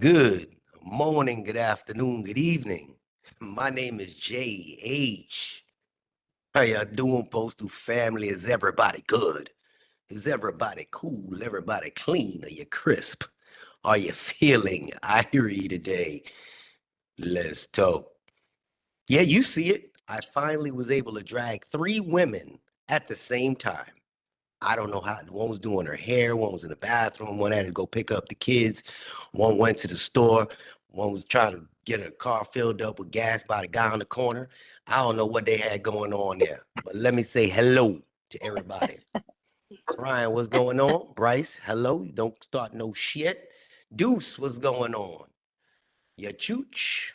Good morning, good afternoon, good evening. My name is J.H. How y'all doing, Postal family? Is everybody good? Is everybody cool? Everybody clean? Are you crisp? Are you feeling irie today? Let's talk. Yeah, you see it. I finally was able to drag 3 women at the same time. I don't know how. One was doing her hair, one was in the bathroom, one had to go pick up the kids, one went to the store, one was trying to get her car filled up with gas by the guy on the corner. I don't know what they had going on there, but let me say hello to everybody. Brian, what's going on? Bryce, hello. Don't start no shit. Deuce, what's going on? Ya Chooch,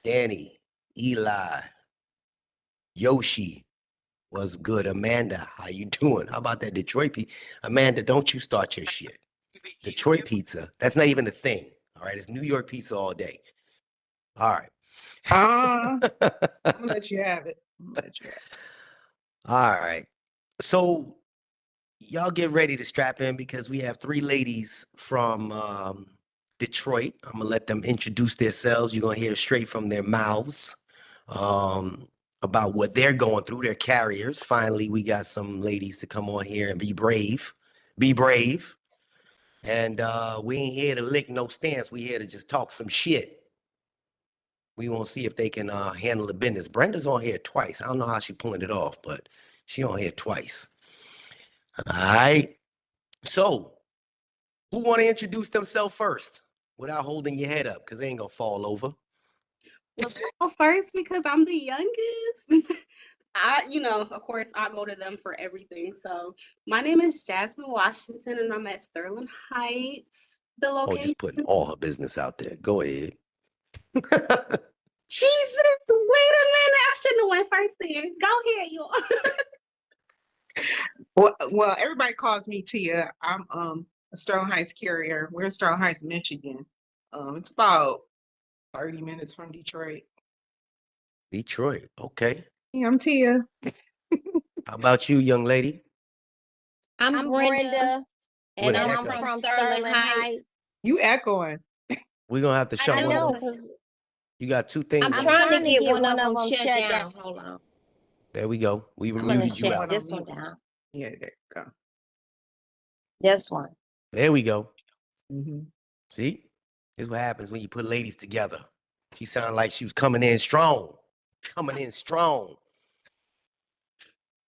Danny, Eli, Yoshi, what's good? Amanda, how you doing? How about that Detroit pizza? Amanda, don't you start your shit. Detroit pizza, that's not even a thing. All right, it's New York pizza all day. All right. I'm gonna let you have it. All right. So y'all get ready to strap in because we have 3 ladies from Detroit. I'm gonna let them introduce themselves. You're gonna hear straight from their mouths about what they're going through. They're carriers. Finally, we got some ladies to come on here and be brave. Be brave. And we ain't here to lick no stamps. We here to just talk some shit. We want to see if they can handle the business. Brenda's on here twice. I don't know how she pulling it off, but she on here twice. All right. So, who want to introduce themselves first without holding your head up? Because they ain't gonna fall over. Well, first, because I'm the youngest, of course, I go to them for everything. So my name is Jasmine Washington, and I'm at Sterling Heights. The Oh, location. just putting all her business out there. Go ahead. Jesus, wait a minute. I shouldn't have went first then. Go ahead, you all. Well, everybody calls me Tia. I'm a Sterling Heights carrier. We're in Sterling Heights, Michigan. It's about 30 minutes from Detroit. Detroit. Okay. Yeah, I'm Tia. How about you, young lady? I'm Brenda, With and an I'm echo. from Sterling Heights. You echoing. We're gonna have to shut I one know, of them. 'cause You got 2 things I'm on. trying to get one of them shut down. Hold on. There we go. We I'm gonna muted you shut out. this one down. Yeah, there you go. This one. There we go. Mm-hmm. See? This is what happens when you put ladies together. She sounded like she was coming in strong. Coming in strong.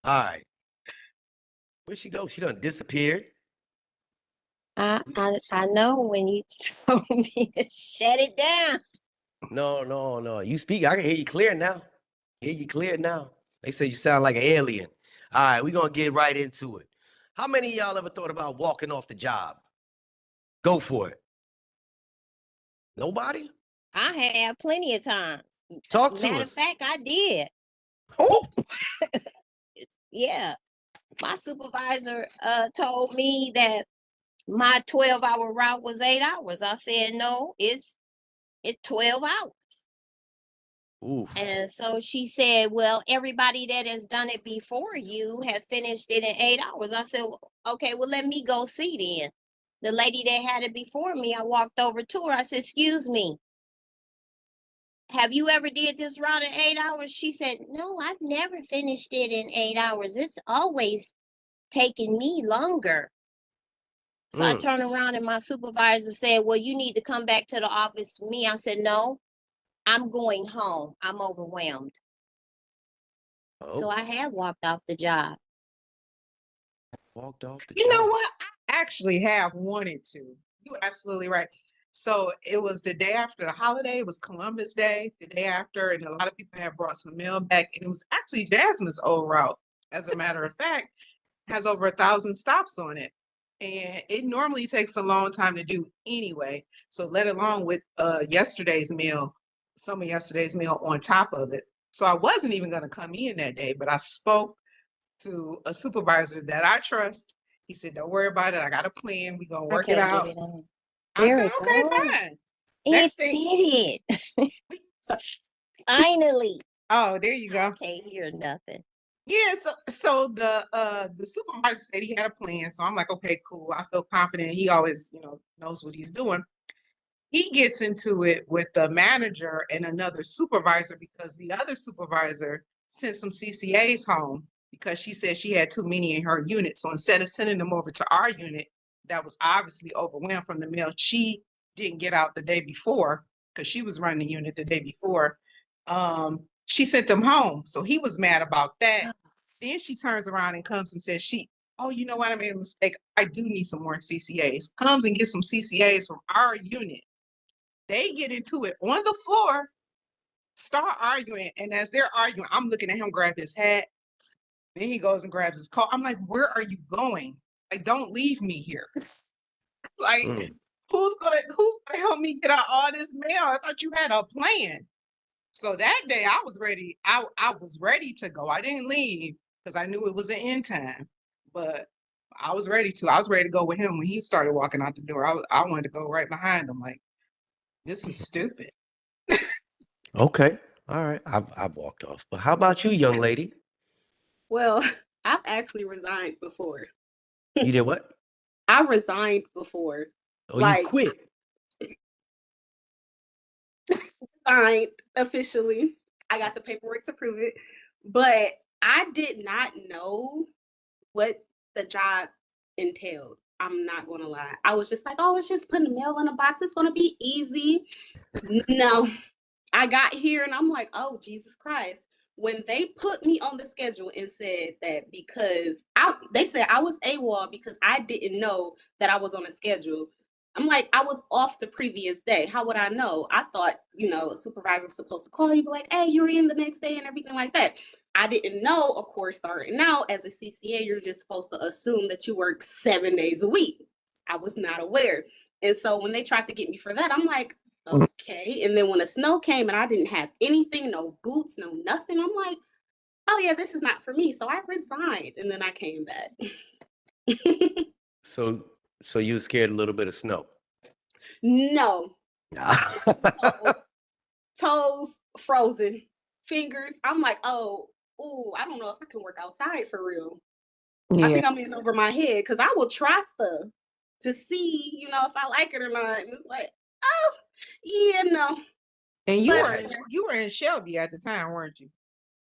All right. Where'd she go? She done disappeared. I know when you told me to shut it down. No. You speak. I can hear you clear now. Hear you clear now. They say you sound like an alien. All right, we're gonna get right into it. How many of y'all ever thought about walking off the job? Go for it. Nobody? I have plenty of times. Talk to Matter us. of fact, I did. Oh, Yeah. My supervisor told me that my 12-hour route was 8 hours. I said, no, it's 12 hours. Oof. And so she said, well, everybody that has done it before you have finished it in 8 hours. I said, okay, well, let me go see then. The lady that had it before me, I walked over to her. I said, excuse me, have you ever did this route in 8 hours? She said, no, I've never finished it in 8 hours. It's always taken me longer. So I turned around and my supervisor said, well, you need to come back to the office with me. I said, no, I'm going home. I'm overwhelmed. So I have walked off the job. Walked off the you job. know what? I actually have wanted to. You're absolutely right. So it was the day after the holiday. It was Columbus Day, the day after, and a lot of people had brought some mail back. And it was actually Jasmine's old route. As a matter of fact, has over 1,000 stops on it. And it normally takes a long time to do anyway. So let alone with yesterday's meal, some of yesterday's meal on top of it. So I wasn't even going to come in that day, but I spoke to a supervisor that I trust. He said, don't worry about it. I got a plan. We're going to work it out. I There said, it okay, goes. fine. It Next thing- did it. Finally. Oh, there you go. I can't hear nothing. Yeah, so the supervisor said he had a plan. So I'm like, okay, cool. I feel confident. He always, knows what he's doing. he gets into it with the manager and another supervisor because the other supervisor sent some CCAs home because she said she had too many in her unit. So instead of sending them over to our unit, that was obviously overwhelmed from the mail she didn't get out the day before because she was running the unit the day before. She sent them home. So he was mad about that. Then she turns around and comes and says, oh, you know what? I made a mistake. I do need some more CCAs. Comes and gets some CCAs from our unit. They get into it on the floor, start arguing. And as they're arguing, I'm looking at him grab his hat. Then he goes and grabs his car. I'm like, where are you going? Like, don't leave me here. Like, Mm. who's gonna help me get out all this mail? I thought you had a plan. So that day I was ready. I was ready to go. I didn't leave because I knew it was an end time. But I was ready to. I was ready to go with him when he started walking out the door. I wanted to go right behind him. Like, this is stupid. Okay. All right. I've walked off. But how about you, young lady? Well, I've actually resigned before. You did what? I resigned before. Oh, you Like, quit. resigned officially. I got the paperwork to prove it. But I did not know what the job entailed. I'm not gonna lie. I was just like, oh, it's just putting the mail in a box. It's gonna be easy. No, I got here and I'm like, oh, Jesus Christ. When they put me on the schedule and said that because they said I was AWOL because I didn't know that I was on a schedule. I'm like, I was off the previous day. How would I know? I thought, a supervisor's supposed to call you, be like, hey, you're in the next day and everything like that. I didn't know, of course, starting out as a CCA, you're just supposed to assume that you work 7 days a week. I was not aware. And so when they tried to get me for that, I'm like, okay. And then when the snow came and I didn't have anything, no boots, no nothing, I'm like, oh yeah, this is not for me. So I resigned and then I came back. So you was scared a little bit of snow. No. Nah. Toes frozen, fingers. I'm like, oh, I don't know if I can work outside for real. I think I'm in over my head because I will try stuff to see, if I like it or not. And it's like, oh, yeah, no. And But you were in Shelby at the time, weren't you?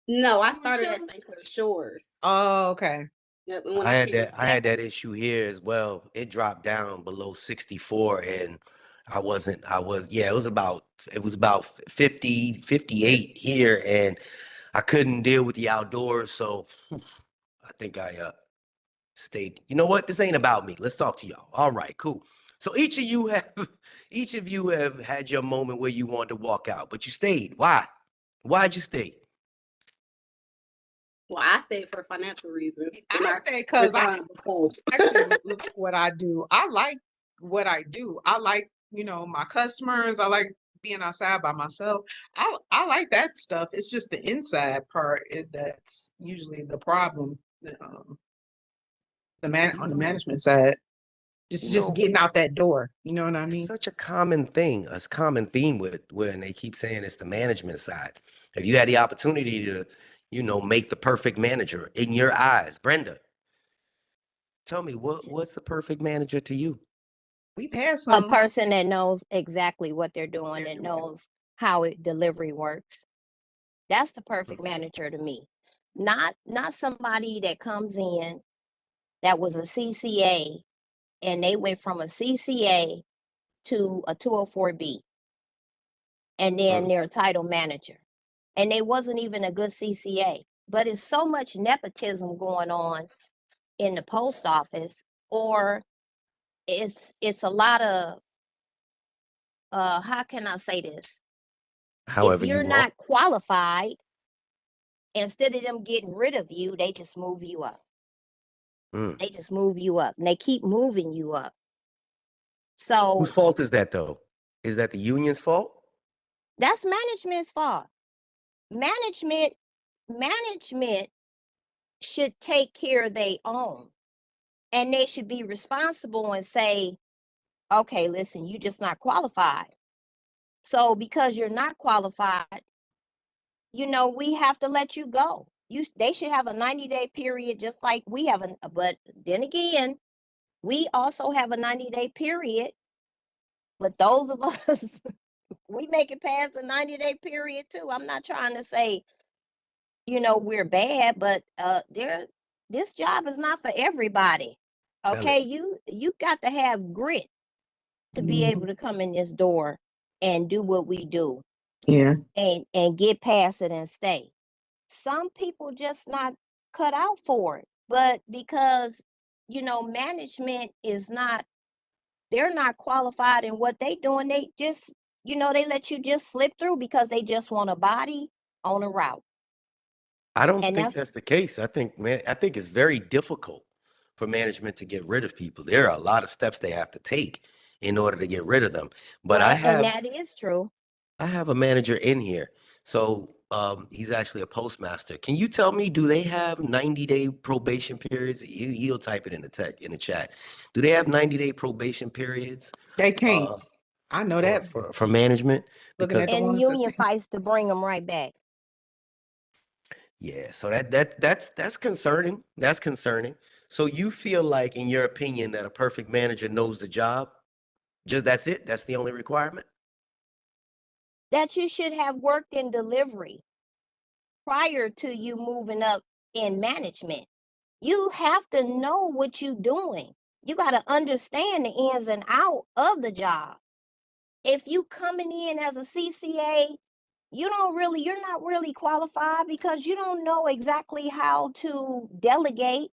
no, I started at St. Clair Shores. Oh, okay. Yep, and when I had came that. I had that issue here as well. It dropped down below 64, and it was about 50, 58 here, and I couldn't deal with the outdoors, so I think I stayed. You know what? This ain't about me. Let's talk to y'all. All right, cool. So each of you have had your moment where you wanted to walk out, but you stayed. Why? Why'd you stay? Well, I stayed for financial reasons. I stayed because I resigned before. actually like what I do. I like what I do. I like, my customers. I like being outside by myself. I like that stuff. It's just the inside part that's usually the problem. On the management side, You just know, getting out that door. You know what I it's mean? such a common thing, a common theme with when they keep saying it's the management side. If you had the opportunity to, make the perfect manager in your eyes, Brenda, tell me what's the perfect manager to you? We've had A some. person that knows exactly what they're doing, that knows how delivery works. That's the perfect manager to me. Not somebody that comes in that was a CCA and they went from a CCA to a 204B and then Mm. they're a title manager. And they wasn't even a good CCA. But it's so much nepotism going on in the post office, or it's a lot of how can I say this? If However you're you want. not qualified, instead of them getting rid of you, they just move you up. Mm. They just move you up and they keep moving you up. Whose So fault is that though? Is that the union's fault? that's management's fault. Management should take care of their own. And they should be responsible and say, okay, listen, you're just not qualified. So because you're not qualified, we have to let you go. They should have a 90-day period, just like we have but then again, we also have a 90-day period But those of us, we make it past the 90-day period too. I'm not trying to say, we're bad, but this job is not for everybody. Tell it. Okay, you got to have grit to be able to come in this door and do what we do Yeah. and get past it and stay. Some people just not cut out for it, but because management is not, they're not qualified in what they doing. They just, they let you just slip through because they just want a body on a route. I don't And think that's that's the case. I think it's very difficult for management to get rid of people. There are a lot of steps they have to take in order to get rid of them. But well, and that is true. I have a manager in here. So he's actually a postmaster. Can you tell me, do they have 90-day probation periods? He'll type it in the chat. Do they have 90-day probation periods They can't. uh, I know for, that. for management? Looking at Because the And ones that union fights to bring them right back. yeah, so that's concerning. That's concerning. So you feel like, in your opinion, that a perfect manager knows the job? Just that's it? That's the only requirement? That you should have worked in delivery prior to you moving up in management. You have to know what you're doing. You got to understand the ins and out of the job. If you coming in as a CCA, you're not really qualified because you don't know exactly how to delegate.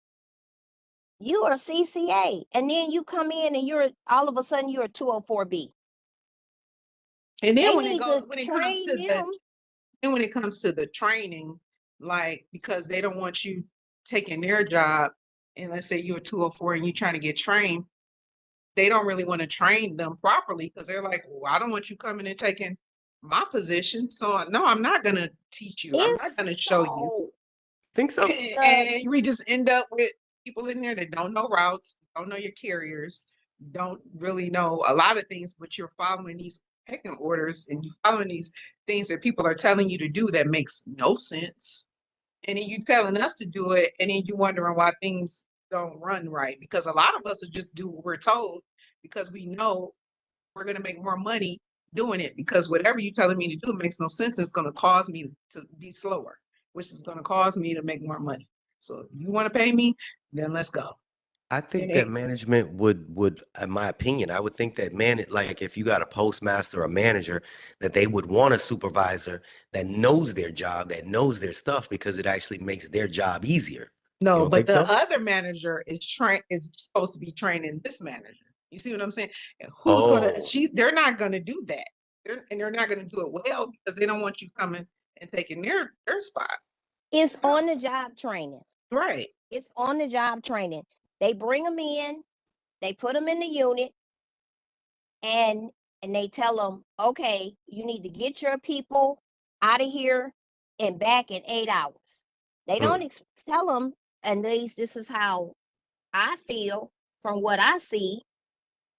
You are CCA, and then you come in and you're all of a sudden you're a 204B. And They then need to train them. then when it comes to the training, like, because they don't want you taking their job, and let's say you're a 204 and you're trying to get trained, they don't really want to train them properly because they're like, well, I don't want you coming and taking my position. So no, I'm not gonna teach you. I'm not It's gonna show you. so Think so? And we just end up with people in there that don't know routes, don't know your carriers, don't really know a lot of things, but you're following these pecking orders and you following these things that people are telling you to do that makes no sense. And then you telling us to do it, and then you wondering why things don't run right. Because a lot of us will just do what we're told because we know we're gonna make more money doing it, because whatever you're telling me to do makes no sense. It's gonna cause me to be slower, which is gonna cause me to make more money. So if you want to pay me, then let's go. I And think that management would, in my opinion, I would think that like if you got a postmaster or manager, that they would want a supervisor that knows their job, that knows their stuff, because it actually makes their job easier. You no, don't but think the so? other manager is supposed to be training this manager. You see what I'm saying? And who's gonna Oh, they're not gonna do that. They're not gonna do it well because they don't want you coming and taking their spot. it's on the job training. Right. It's on the job training. They bring them in, they put them in the unit, and they tell them, okay, you need to get your people out of here and back in 8 hours. They don't mm. tell them, and this is how I feel from what I see.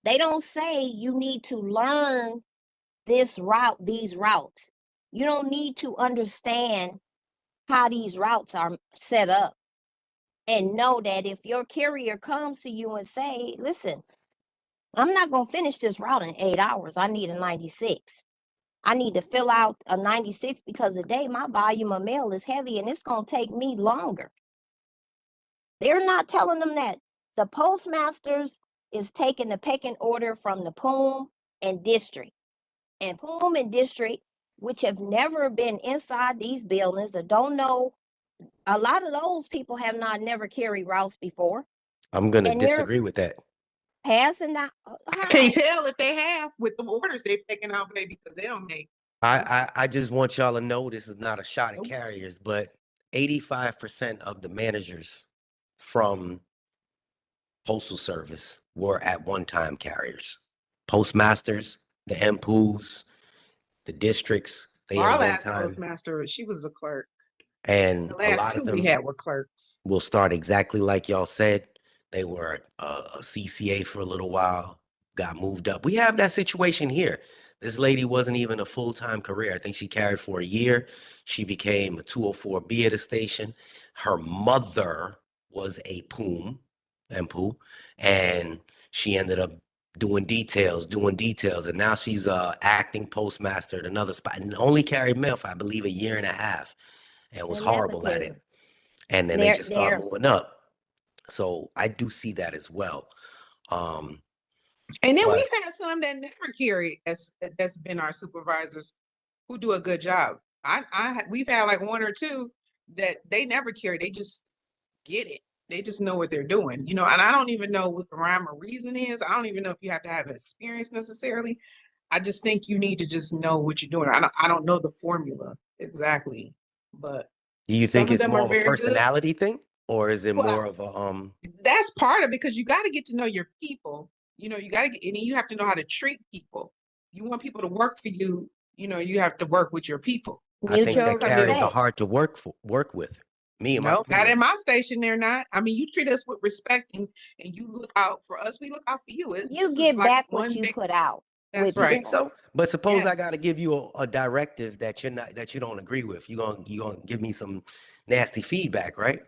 They don't say you need to learn this route, these routes. You don't need to understand how these routes are set up, and know that if your carrier comes to you and say, listen, I'm not going to finish this route in 8 hours. I need a 96. I need to fill out a 96 because today my volume of mail is heavy and it's going to take me longer. They're not telling them that. The postmasters is taking the pecking order from the POOM and district. And POOM and district, which have never been inside these buildings or don't know, a lot of those people have never carried routes before. I'm gonna And they're disagree with that. passing out. I can't tell if they have with the orders they've taken out, baby, because they don't make I just want y'all to know this is not a shot at no carriers, sense. but 85% of the managers from Postal Service were at one time carriers. Postmasters, the MPOs, the districts, they Our at one last time, postmaster, she was a clerk. and The a last lot two of we them had were clerks. will start exactly like y'all said. They were a CCA for a little while, got moved up. We have that situation here. This lady wasn't even a full-time career. I think she carried for a year. She became a 204B at a station. Her mother was a MPOO, and she ended up doing details, and now she's acting postmaster at another spot, and only carried mail for I believe a year and a half, and was They'll never horrible at tell. it. And then they just start They're moving up. So I do see that as well. And then But we've had some that never carried that's been our supervisors who do a good job. We've had like one or two that they never carry. They just get it. They just know what they're doing, and I don't even know what the rhyme or reason is. I don't even know if you have to have experience necessarily. I just think you need to just know what you're doing. I don't know the formula exactly, but do you some think of it's them more are of a very good. personality thing, or is it Well, more of a that's part of it because you got to get to know your people. You got to get, and then you have to know how to treat people. You want people to work for you. You have to work with your people. I think mutual that Because if carriers are respect. hard to work with. Me, in my no, not opinion. in my station, they're not. I mean, you treat us with respect and you look out for us. We look out for you. You This is get like back what one you big. put out That's with You right. think people. so? But suppose I got to give Yes. you a directive that you don't agree with. You gonna give me some nasty feedback, right?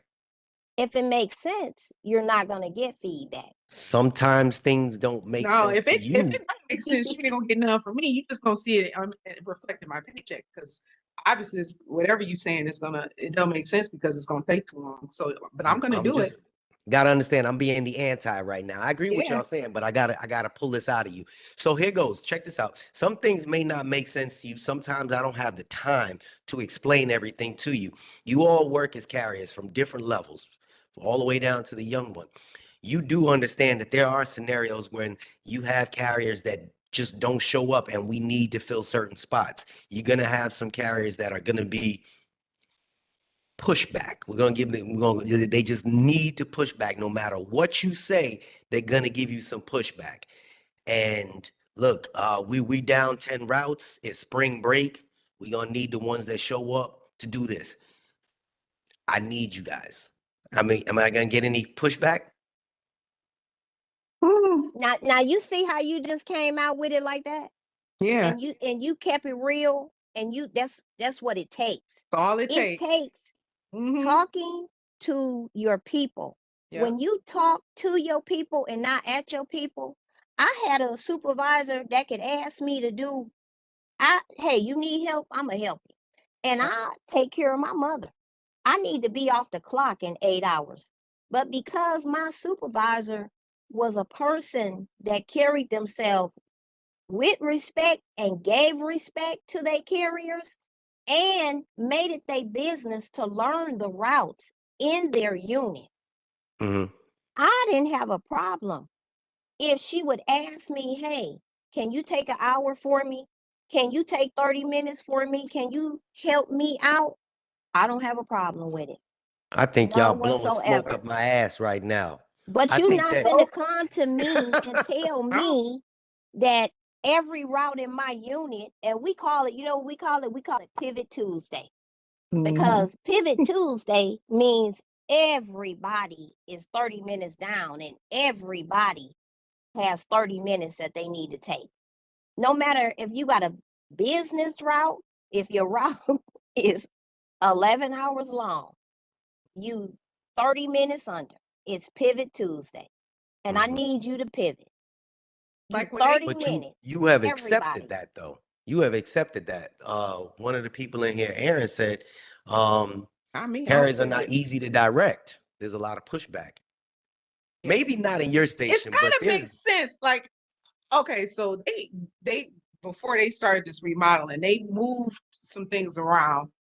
If it makes sense, you're not going to get feedback. Sometimes things don't make No, sense if to it if you. it don't make sense, you ain't gonna get none from me. You just gonna see it reflecting my paycheck because obviously whatever you saying it don't make sense because it's gonna take too long. So, but I'm gonna I'm do just it. gotta understand. I'm being the anti right now. I agree with Yeah. y'all saying, but I gotta pull this out of you. So here goes. Check this out. Some things may not make sense to you. Sometimes I don't have the time to explain everything to you. You all work as carriers from different levels, all the way down to the young one. You do understand that there are scenarios when you have carriers that just don't show up and we need to fill certain spots. You're gonna have some carriers that are gonna be pushback. We're gonna give them. They just need to push back. No matter what you say, they're gonna give you some pushback. And look, we down 10 routes. It's spring break. We're gonna need the ones that show up to do this. I need you guys. I mean, am I gonna get any pushback? Mhm. Now you see how you just came out with it like that, Yeah. and you kept it real, and that's what it takes. That's all it It takes. takes Mm-hmm. talking to your people. Yeah. When you talk to your people and not at your people, I had a supervisor that could ask me to do, hey, you need help? I'm gonna help you. And I take care of my mother. I need to be off the clock in 8 hours. But because my supervisor was a person that carried themselves with respect and gave respect to their carriers and made it their business to learn the routes in their unit, Mm-hmm. I didn't have a problem if she would ask me, hey, can you take an hour for me? Can you take 30 minutes for me? Can you help me out? I don't have a problem with it. I think y'all None blowing smoke whatsoever. up my ass right now. But I you're think not that gonna Nope. come to me and tell No. me that every route in my unit, and we call it, we call it Pivot Tuesday. Mhm. Because Pivot Tuesday means everybody is 30 minutes down and everybody has 30 minutes that they need to take. No matter if you got a business route, if your route is 11 hours long, you 30 minutes under. It's Pivot Tuesday. And I Mhm. need you to pivot. You Like when they 30 But you minutes, you have accepted everybody. that though. You have accepted that. One of the people in here, Aaron, said, um, I mean, I'll carriers are not pivot. easy to direct. There's a lot of pushback. Yeah. Maybe not in your It's station, but gotta there's make sense. Like, okay, so they before they started this remodeling, they moved some things around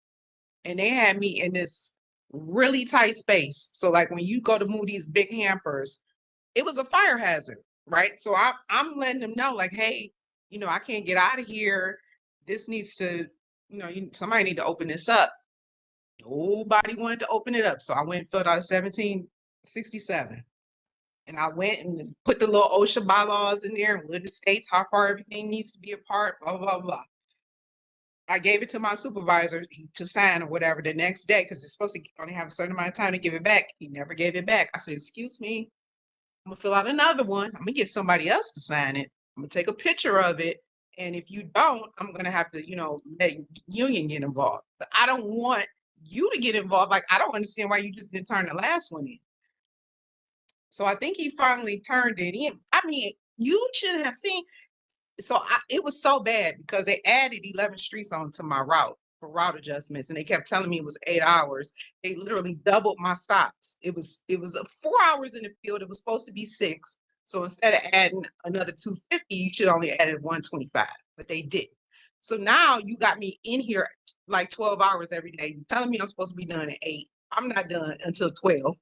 and they had me in this really tight space. So like when you go to move these big hampers, it was a fire hazard, right? So I'm letting them know, like, hey, I can't get out of here. This needs to, somebody need to open this up. Nobody wanted to open it up. So I went and filled out a 1767. And I went and put the little OSHA bylaws in there and what it states, how far everything needs to be apart, blah, blah, blah. I gave it to my supervisor to sign or whatever the next day because it's supposed to only have a certain amount of time to give it back. He never gave it back. I said, excuse me, I'm gonna fill out another one. I'm gonna get somebody else to sign it. I'm gonna take a picture of it. And if you don't, I'm gonna have to, let union get involved. But I don't want you to get involved. Like, I don't understand why you just didn't turn the last one in. So I think he finally turned it in. I mean, You should have seen. So it was so bad because they added 11 streets onto my route for route adjustments, and they kept telling me it was 8 hours. They literally doubled my stops. It was 4 hours in the field. It was supposed to be 6. So instead of adding another 250, you should only added 125, but they didn't. So now you got me in here like 12 hours every day. You're telling me I'm supposed to be done at 8. I'm not done until 12.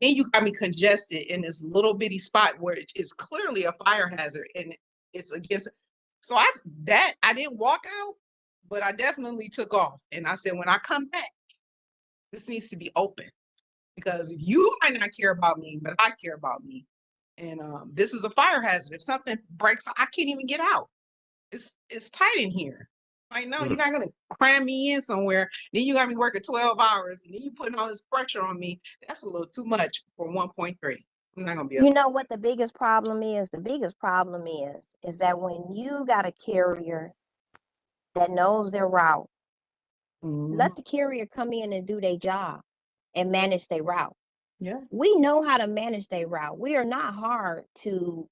Then you got me congested in this little bitty spot where it is clearly a fire hazard and it's against. So I didn't walk out, but I definitely took off. And I said, when I come back, this needs to be open because you might not care about me, but I care about me. And this is a fire hazard. If something breaks, I can't even get out. It's tight in here. Like, no, you're not gonna cram me in somewhere. Then you got me working 12 hours, and then you putting all this pressure on me. That's a little too much for 1.3. I'm not gonna be able. You know what the biggest problem is? The biggest problem is that when you got a carrier that knows their route, let the carrier come in and do their job and manage their route. Yeah. We know how to manage their route. We're not hard to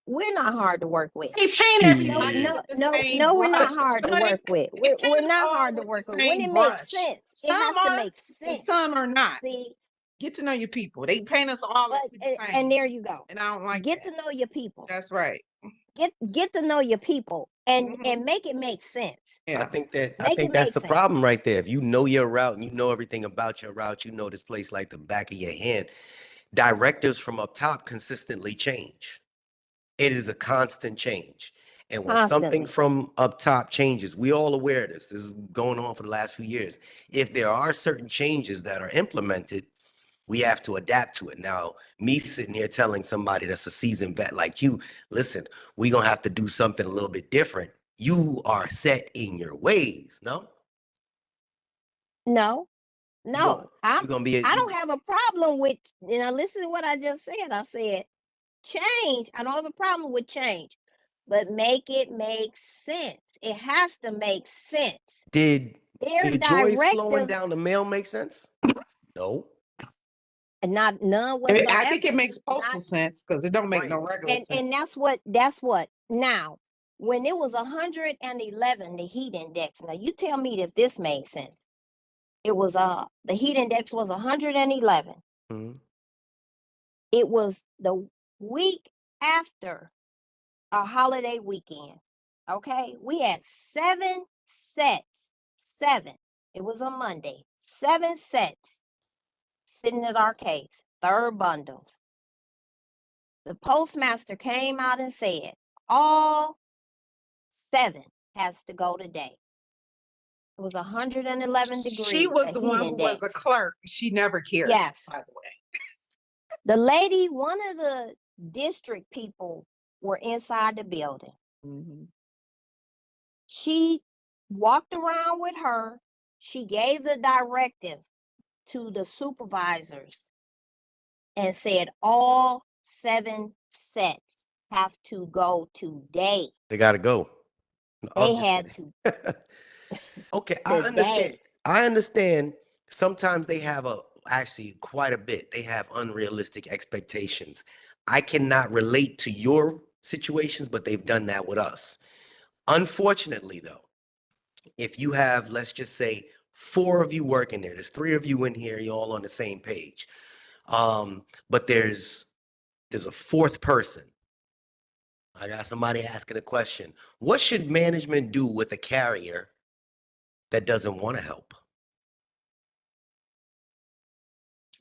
work with. They paint everybody No, with the no, same no, we're brush. not hard to No, they work with. they We're paint us not all hard to with work the with. When same it brush. makes sense, it Some has to are, make and sense. some are not. See, Get to know your people. They paint us all but with the same. and there you go. And I don't like Get that. to know your people. That's right. Get to know your people and make it make sense. I Yeah. think that Make it that's make the sense. problem right there. If you know your route and you know everything about your route, you know this place like the back of your hand. Directors from up top consistently change. It is a constant change. And when something Constantly. from up top changes, we all aware of this. This is going on for the last few years. If there are certain changes that are implemented, we have to adapt to it. Now, me sitting here telling somebody that's a seasoned vet like you, listen, we're going to have to do something a little bit different. You are set in your ways, no? No, no. You're going to be I don't have a problem with, listen to what I just said. I said, change. I don't have a problem with change, but make it make sense. It has to make sense. Did Joy slowing directives, down the mail make sense? No. and none I whatsoever. think it makes postal sense because it don't make no regular sense. And that's what now when it was 111, the heat index. Now you tell me if this made sense. It was the heat index was 111. It was the week after a holiday weekend. Okay, we had 7 sets. 7. It was a Monday. 7 sets sitting at our case. 3rd bundles. The postmaster came out and said, all 7 has to go today. It was 111 degrees. She was the one who was a clerk. She never cared. Yes. By the way. The lady, one of the district people were inside the building. She walked around with her. She gave the directive to the supervisors and said all 7 sets have to go today. They got to go. They had to. Okay, I understand. I understand. Sometimes they have actually quite a bit. They have unrealistic expectations. I cannot relate to your situations, but they've done that with us. Unfortunately, though, if you have, let's just say, 4 of you working there's 3 of you in here, you're all on the same page. But there's a 4th person. I got somebody asking a question. What should management do with a carrier that doesn't want to help?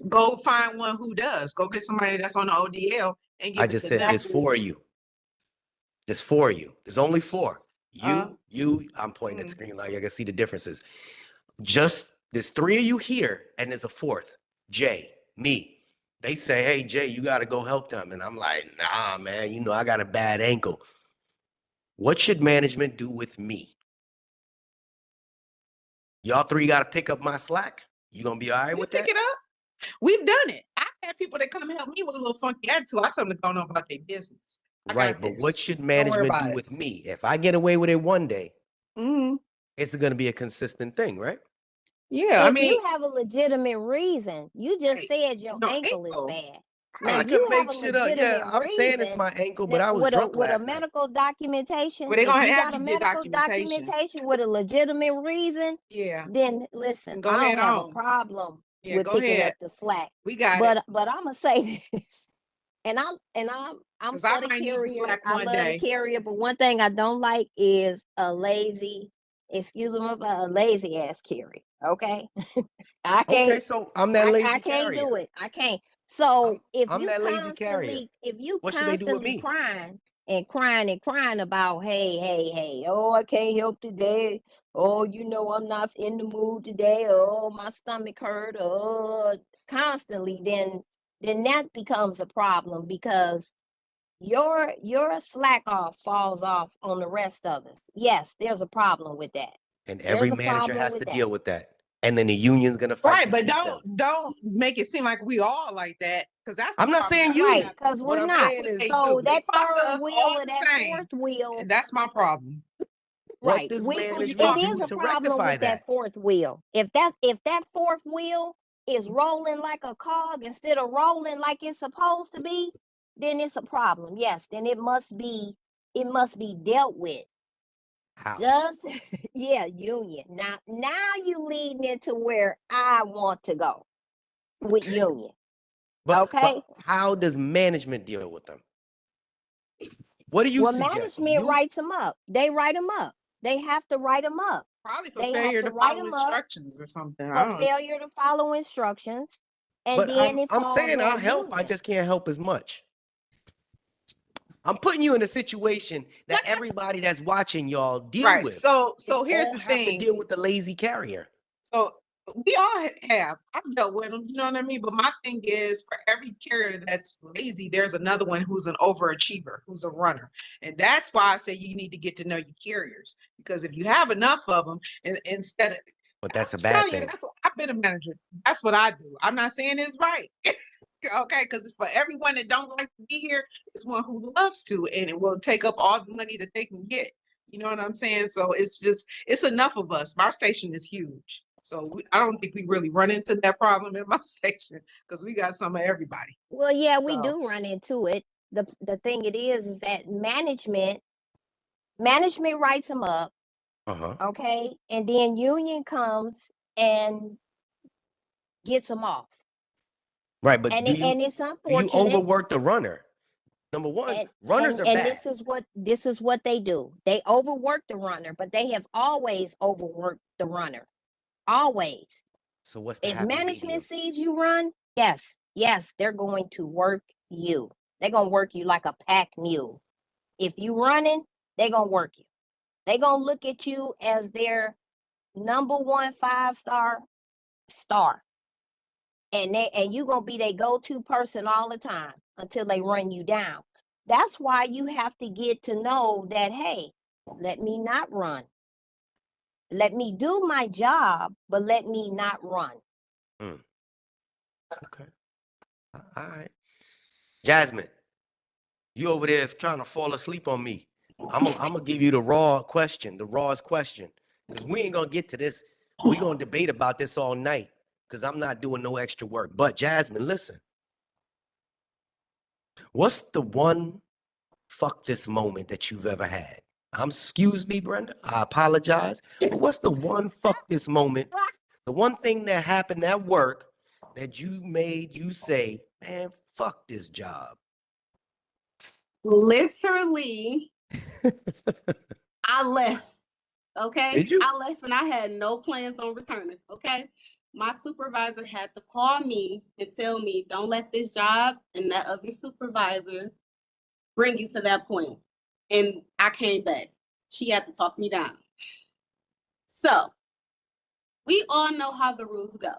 Go find one who does. Go get somebody that's on the ODL and give I just said there's 4 of you. There's 4 of you. There's only 4. You, I'm pointing at the screen like I can see the differences. Just there's 3 of you here, and there's a 4th, Jay, me. They say, hey, Jay, you got to go help them. And I'm like, nah, man, I got a bad ankle. What should management do with me? Y'all 3 got to pick up my slack? You going to be all right with that? Pick it up. We've done it. I've had people that come help me with a little funky attitude. I tell them to go know about their business. Right, but what should management do with me? If I get away with it one day, it's going to be a consistent thing, right? Yeah, if you have a legitimate reason, you just said your ankle is bad. Now, I if could you have make a shit up. Yeah, legitimate I'm saying it's reason, my ankle, but now, I was drunk with a last night. medical documentation, Well, they're if gonna you have got a you get medical documentation. documentation with a legitimate reason, Yeah, then listen, and go I ahead don't have a on. problem Yeah, with go picking ahead. up the slack. We got it. But I'm gonna say this, and I'm Because I for the might need the carrier. slack I one love the day. carrier, but one thing I don't like is a lazy, excuse me, a lazy ass carrier. Okay, I Okay, can't. so I'm that I lazy can't carrier. do it. I can't. So I'm that lazy carrier. if you What should they do with constantly me? crying and crying and crying about, hey, oh, I can't help today. Oh, I'm not in the mood today. Oh, my stomach hurt. Oh, constantly, then that becomes a problem because your slack off falls off on the rest of us. Yes, there's a problem with that. And every There's a manager problem has with to that. deal with that. And then the union's gonna fight Right, to but keep them. don't make it seem like we all like that. Because that's the I'm not problem saying that you. I Right, have. because What we're I'm not. saying is, They So do. They that talk to third us wheel all or the that same. fourth wheel, And that's my problem. what right? does We Who you it management talking do is a to? to problem rectify with that that? fourth wheel. If that fourth wheel is rolling like a cog instead of rolling like it's supposed to be, then it's a problem. Yes, then it must be dealt with. How? Does yeah, union. Now you leading into where I want to go with union. But Okay. how does management deal with them? What do you Well, suggest? management writes them up. They write them up. They have to write them up. Probably for They have failure to to write follow them up instructions or something. I for don't know. failure to follow instructions, and But then it I'm falls saying I'll on help. I union. just can't help as much. I'm putting you in a situation that That's everybody that's watching y'all deal right. with. So They here's all the have to thing. deal with the lazy carrier. So we all have. I've dealt with them, you know what I mean? But my thing is for every carrier that's lazy, there's another one who's an overachiever, who's a runner. And that's why I say you need to get to know your carriers. Because if you have enough of them, and instead of But that's a I'm bad telling you, thing. that's what I've been a manager. That's what I do. I'm not saying it's right. Okay, because it's for everyone that don't like to be here, it's one who loves to, and it will take up all the money that they can get. You know what I'm saying? So it's enough of us. My station is huge. So I don't think we really run into that problem in my station because we got some of everybody. Well, yeah, we So do run into it. The thing it is that management writes them up, Uh-huh. okay, and then union comes and gets them off, Right, but and do you it's do you unfortunate. overwork the runner? Number one, And runners are and bad. this is what they do. They overwork the runner, but they have always overworked the runner. Always. So what's the If happy management medium? sees you run, yes, they're going to work you. They're gonna work you like a pack mule. If you running, they're gonna work you. They're gonna look at you as their number one 5-star star. And you gonna be their go-to person all the time until they run you down. That's why you have to get to know that, hey, let me not run. Let me do my job, but let me not run. Mm, okay. All right. Jasmine, you over there trying to fall asleep on me. I'm gonna give you the raw question, the rawest question. Because we ain't gonna get to this. We're gonna debate about this all night. Because I'm not doing no extra work. But Jasmine, listen. What's the one fuck this moment that you've ever had? Excuse me, Brenda. I apologize. But what's the one fuck this moment? The one thing that happened at work that you made you say, man, fuck this job. Literally, I left. Okay. Did you? I left and I had no plans on returning. Okay. My supervisor had to call me and tell me, don't let this job and that other supervisor bring you to that point. And I came back. She had to talk me down. So we all know how the rules go.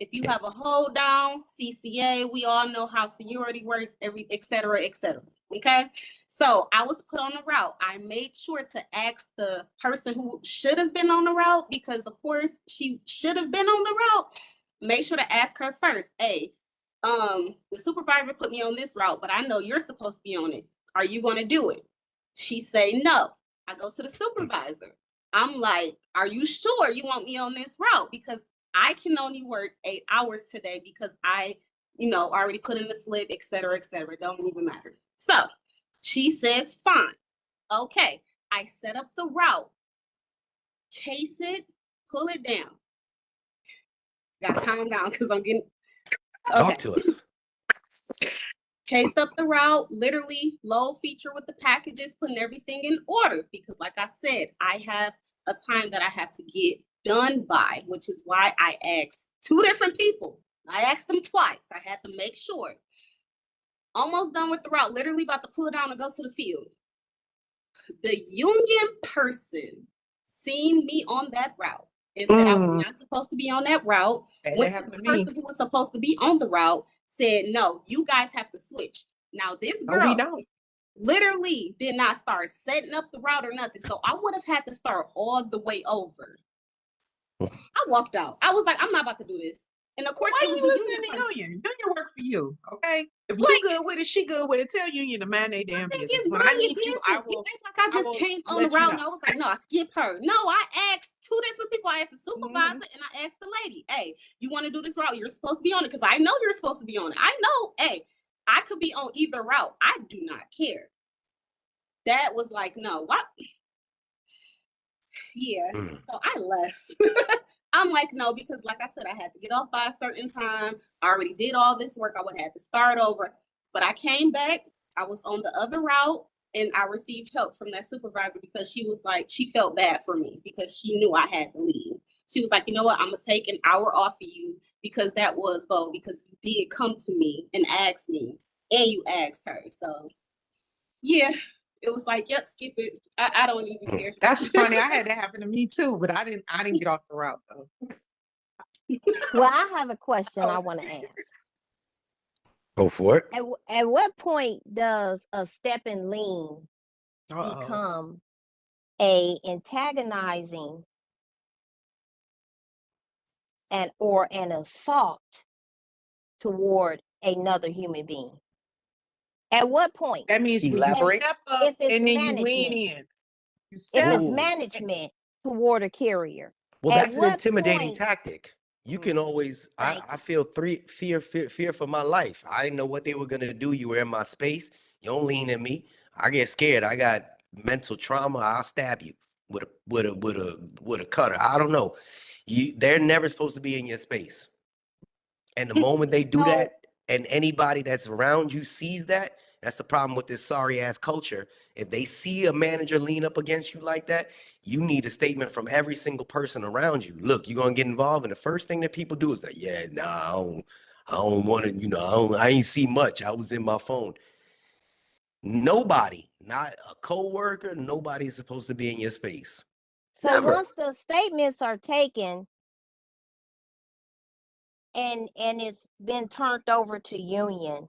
If you Yeah. have a hold down, CCA, we all know how seniority works, et cetera, et cetera. Okay. So I was put on the route. I made sure to ask the person who should have been on the route, because of course she should have been on the route. Make sure to ask her first. Hey, the supervisor put me on this route, but I know you're supposed to be on it. Are you going to do it? She say no. I go to the supervisor. I'm like, are you sure you want me on this route? Because I can only work 8 hours today because I you know, already put in the slip, et cetera, don't even matter. So she says, fine. Okay, I set up the route, case it, pull it down. Gotta calm down because I'm getting, okay. Talk to us. Cased up the route, literally low feature with the packages, putting everything in order because like I said, I have a time that I have to get done by, which is why I asked 2 different people. I asked them twice. I had to make sure. Almost done with the route, literally about to pull it down and go to the field. The union person seen me on that route and said I was not supposed to be on that route. Went to the person who was supposed to be on the route, said, no, you guys have to switch. Now this girl literally did not start setting up the route or nothing. So I would have had to start all the way over. I walked out. I was like, I'm not about to do this. And of course, why it was you the listening union to person. union? Union work for you, okay? If Like, you good with it, she good with it. Tell union to mind their damn business. When I need you, I will. It ain't like I just came on the route and I was like, no, I skipped her. No, I asked 2 different people. I asked the supervisor and I asked the lady, hey, you want to do this route? You're supposed to be on it because I know you're supposed to be on it. I know, hey, I could be on either route. I do not care. That was like, no, what? Yeah. So I left. I'm like, no, because like I said, I had to get off by a certain time. I already did all this work. I would have to start over. But I came back. I was on the other route and I received help from that supervisor because she was like, she felt bad for me because she knew I had to leave. She was like, you know what? I'm going to take an hour off of you because that was bold because you did come to me and ask me and you asked her. So yeah. It was like, yep, skip it. I don't even care. That's funny. I had that happen to me too, but I didn't get off the route though. Well, I have a question I want to ask. Go for it. At what point does a step and lean become a antagonizing or an assault toward another human being? At what point? That means when you step up if it's and then you management, lean in. If it's management toward a carrier. Well, at that's an what intimidating point- tactic. You can always, I feel fear for my life. I didn't know what they were gonna do. You were in my space. You don't lean at me. I get scared. I got mental trauma. I'll stab you with a cutter. I don't know. They're never supposed to be in your space. And the moment they do that, and anybody that's around you sees that, that's the problem with this sorry ass culture. If they see a manager lean up against you like that, you need a statement from every single person around you. Look, you're gonna get involved, and the first thing that people do is like, yeah, nah, I don't want to, I ain't see much. I was in my phone. Nobody, not a coworker, nobody is supposed to be in your space. So Never. once the statements are taken and it's been turned over to union,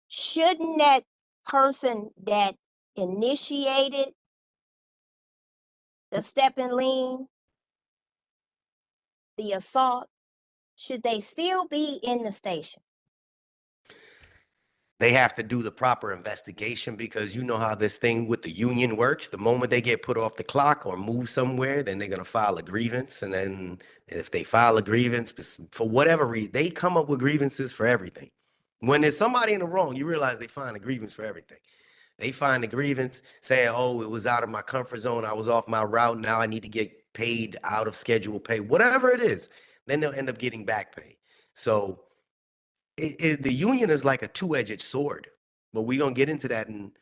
shouldn't that person that initiated the step and lean, the assault, should they still be in the station? They have to do the proper investigation because you know how this thing with the union works. The moment they get put off the clock or move somewhere, then they're going to file a grievance. And then if they file a grievance, for whatever reason, they come up with grievances for everything. When there's somebody in the wrong, you realize they find a grievance for everything. They find a grievance saying, oh, it was out of my comfort zone. I was off my route. Now I need to get paid out of schedule pay, whatever it is. Then they'll end up getting back pay. So the union is like a two-edged sword, but we're gonna get into that in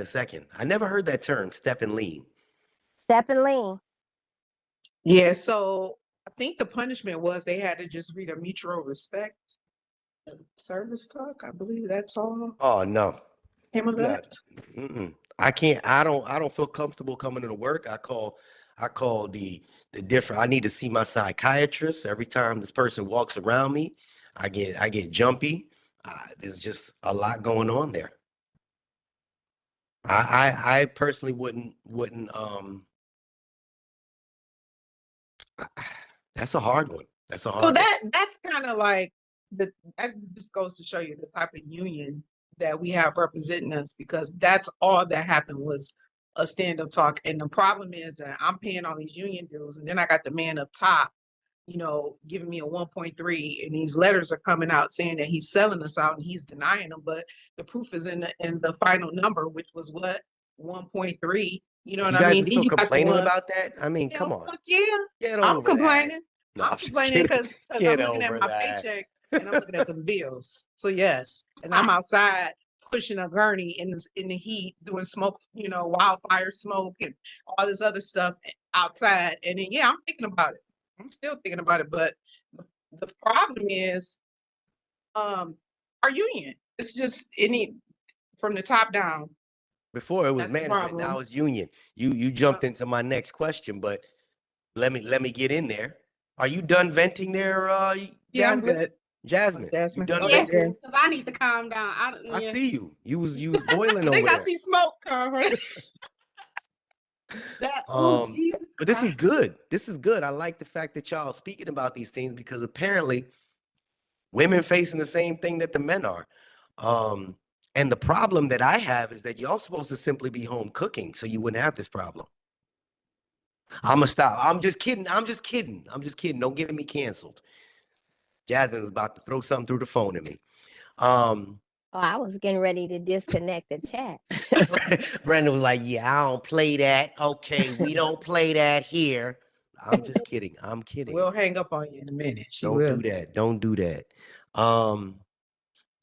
a second. I never heard that term, step and lean. Step and lean. Yeah, so I think the punishment was they had to just read a mutual respect service talk. I believe that's all. Oh no. Came of that. I can't. I don't feel comfortable coming into work. I call the different. I need to see my psychiatrist every time this person walks around me. I get jumpy. There's just a lot going on there. I personally wouldn't. That's a hard one. That's a hard So one. that's kind of like that just goes to show you the type of union that we have representing us, because that's all that happened was a stand-up talk. And the problem is that I'm paying all these union dues, and then I got the man up top giving me a 1.3, and these letters are coming out saying that he's selling us out and he's denying them, but the proof is in the final number, which was what 1.3. You know what You I guys mean? are Then still you got the complaining ones, about that? I mean, yeah, come on, fuck yeah, get I'm over that. complaining. No, I'm I'm just complaining kidding. because Get I'm looking at over my that. paycheck and I'm looking at them bills. So yes, and I'm outside pushing a gurney in the heat, doing smoke, wildfire smoke and all this other stuff outside. And then yeah, I'm thinking about it. I'm still thinking about it, but the problem is our union. It's just any from the top down. Before it was That's the management, now problem. it's union. You jumped into my next question, but let me get in there. Are you done venting there, Yeah, I'm Jasmine? good. Jasmine, you Jasmine. done Okay, Yeah, venting? Jazz. because I need to calm down. I Yeah, see you. You was boiling I think over I there. see smoke coming. oh Um, Jesus but this is Christ. good. This is good. I like the fact that y'all speaking about these things because apparently women facing the same thing that the men are. Um, and the problem that I have is that y'all supposed to simply be home cooking, so you wouldn't have this problem. I'm gonna stop. I'm just kidding. I'm just kidding. I'm just kidding. Don't get me canceled. Jasmine was about to throw something through the phone at me. Um, Oh, I was getting ready to disconnect the chat. Brenda was like, "Yeah, I don't play that. Okay, we don't play that here." I'm just kidding. I'm kidding. We'll hang up on you in a minute. She Don't will. do that. Don't do that.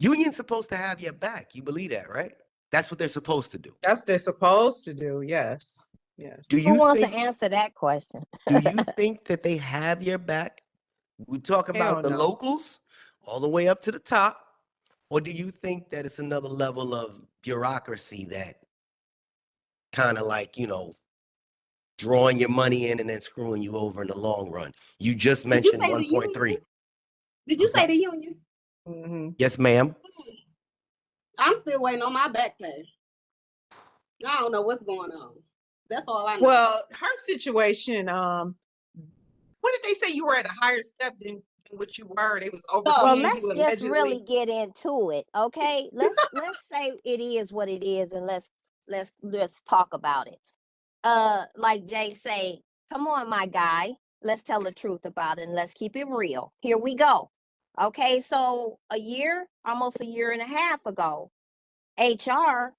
Union's supposed to have your back. You believe that, right? That's what they're supposed to do. That's what they're supposed to do. Yes. Yes. Do Who you wants to think? answer that question? Do you think that they have your back? We talk about Hell the no. locals all the way up to the top, or do you think that it's another level of bureaucracy that kind of like, drawing your money in and then screwing you over in the long run? You just Did you mentioned say the union? 1.3. Did you say the union? hmm Yes, ma'am. I'm still waiting on my back pay. I don't know what's going on. That's all I know. Well, her situation, what did they say you were at a higher step than what you were? They was So- Well, overpaying let's you just allegedly. really get into it, okay? Let's say it is what it is, and let's talk about it. Like Jay say, come on, my guy, let's tell the truth about it and let's keep it real. Here we go. Okay, so almost a year and a half ago, HR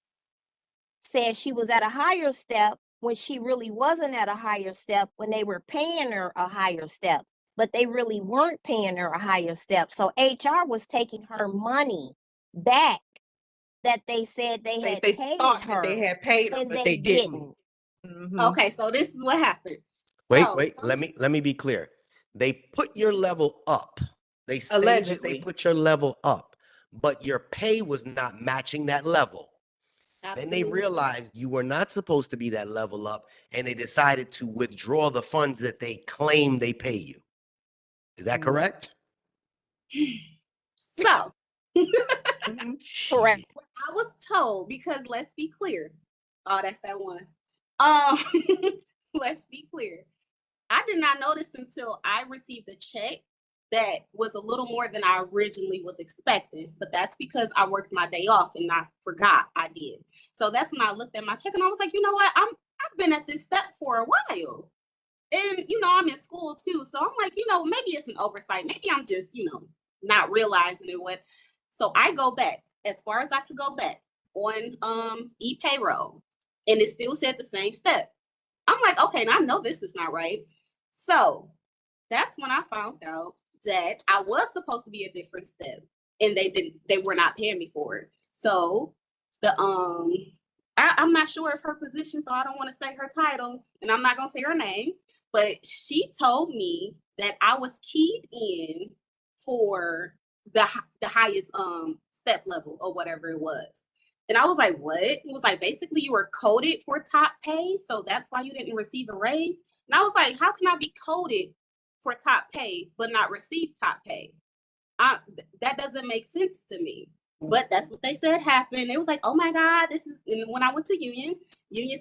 said she was at a higher step when she really wasn't at a higher step, when they were paying her a higher step, but they really weren't paying her a higher step. So HR was taking her money back that they said they had They paid thought her, that they had paid her, and but they they didn't. didn't. Mhm. Okay, so this is what happened. Wait, So, wait. Let me be clear. They put your level up. They say that they Allegedly. put your level up, but your pay was not matching that level. Then they absolutely. realized you were not supposed to be that level up, and they decided to withdraw the funds that they claim they pay you. Is that Mhm. correct? So, Mhm. Correct. Shit. I was told, because let's be clear. Oh, that's that one. Let's be clear. I did not notice until I received a check that was a little more than I originally was expecting. But that's because I worked my day off and I forgot I did. So that's when I looked at my check and I was like, you know what? I've been at this step for a while. And I'm in school too. So I'm like, maybe it's an oversight. Maybe I'm just, not realizing it. What so I go back as far as I could go back on e-payroll. And it still said the same step. I'm like, okay, and I know this is not right. So that's when I found out that I was supposed to be a different step and they were not paying me for it. So I'm not sure of her position, so I don't want to say her title and I'm not gonna say her name, but she told me that I was keyed in for the highest step level or whatever it was. And I was like, what? It was like, basically, you were coded for top pay. So that's why you didn't receive a raise. And I was like, how can I be coded for top pay, but not receive top pay? That doesn't make sense to me. But that's what they said happened. It was like, oh my God, and when I went to Union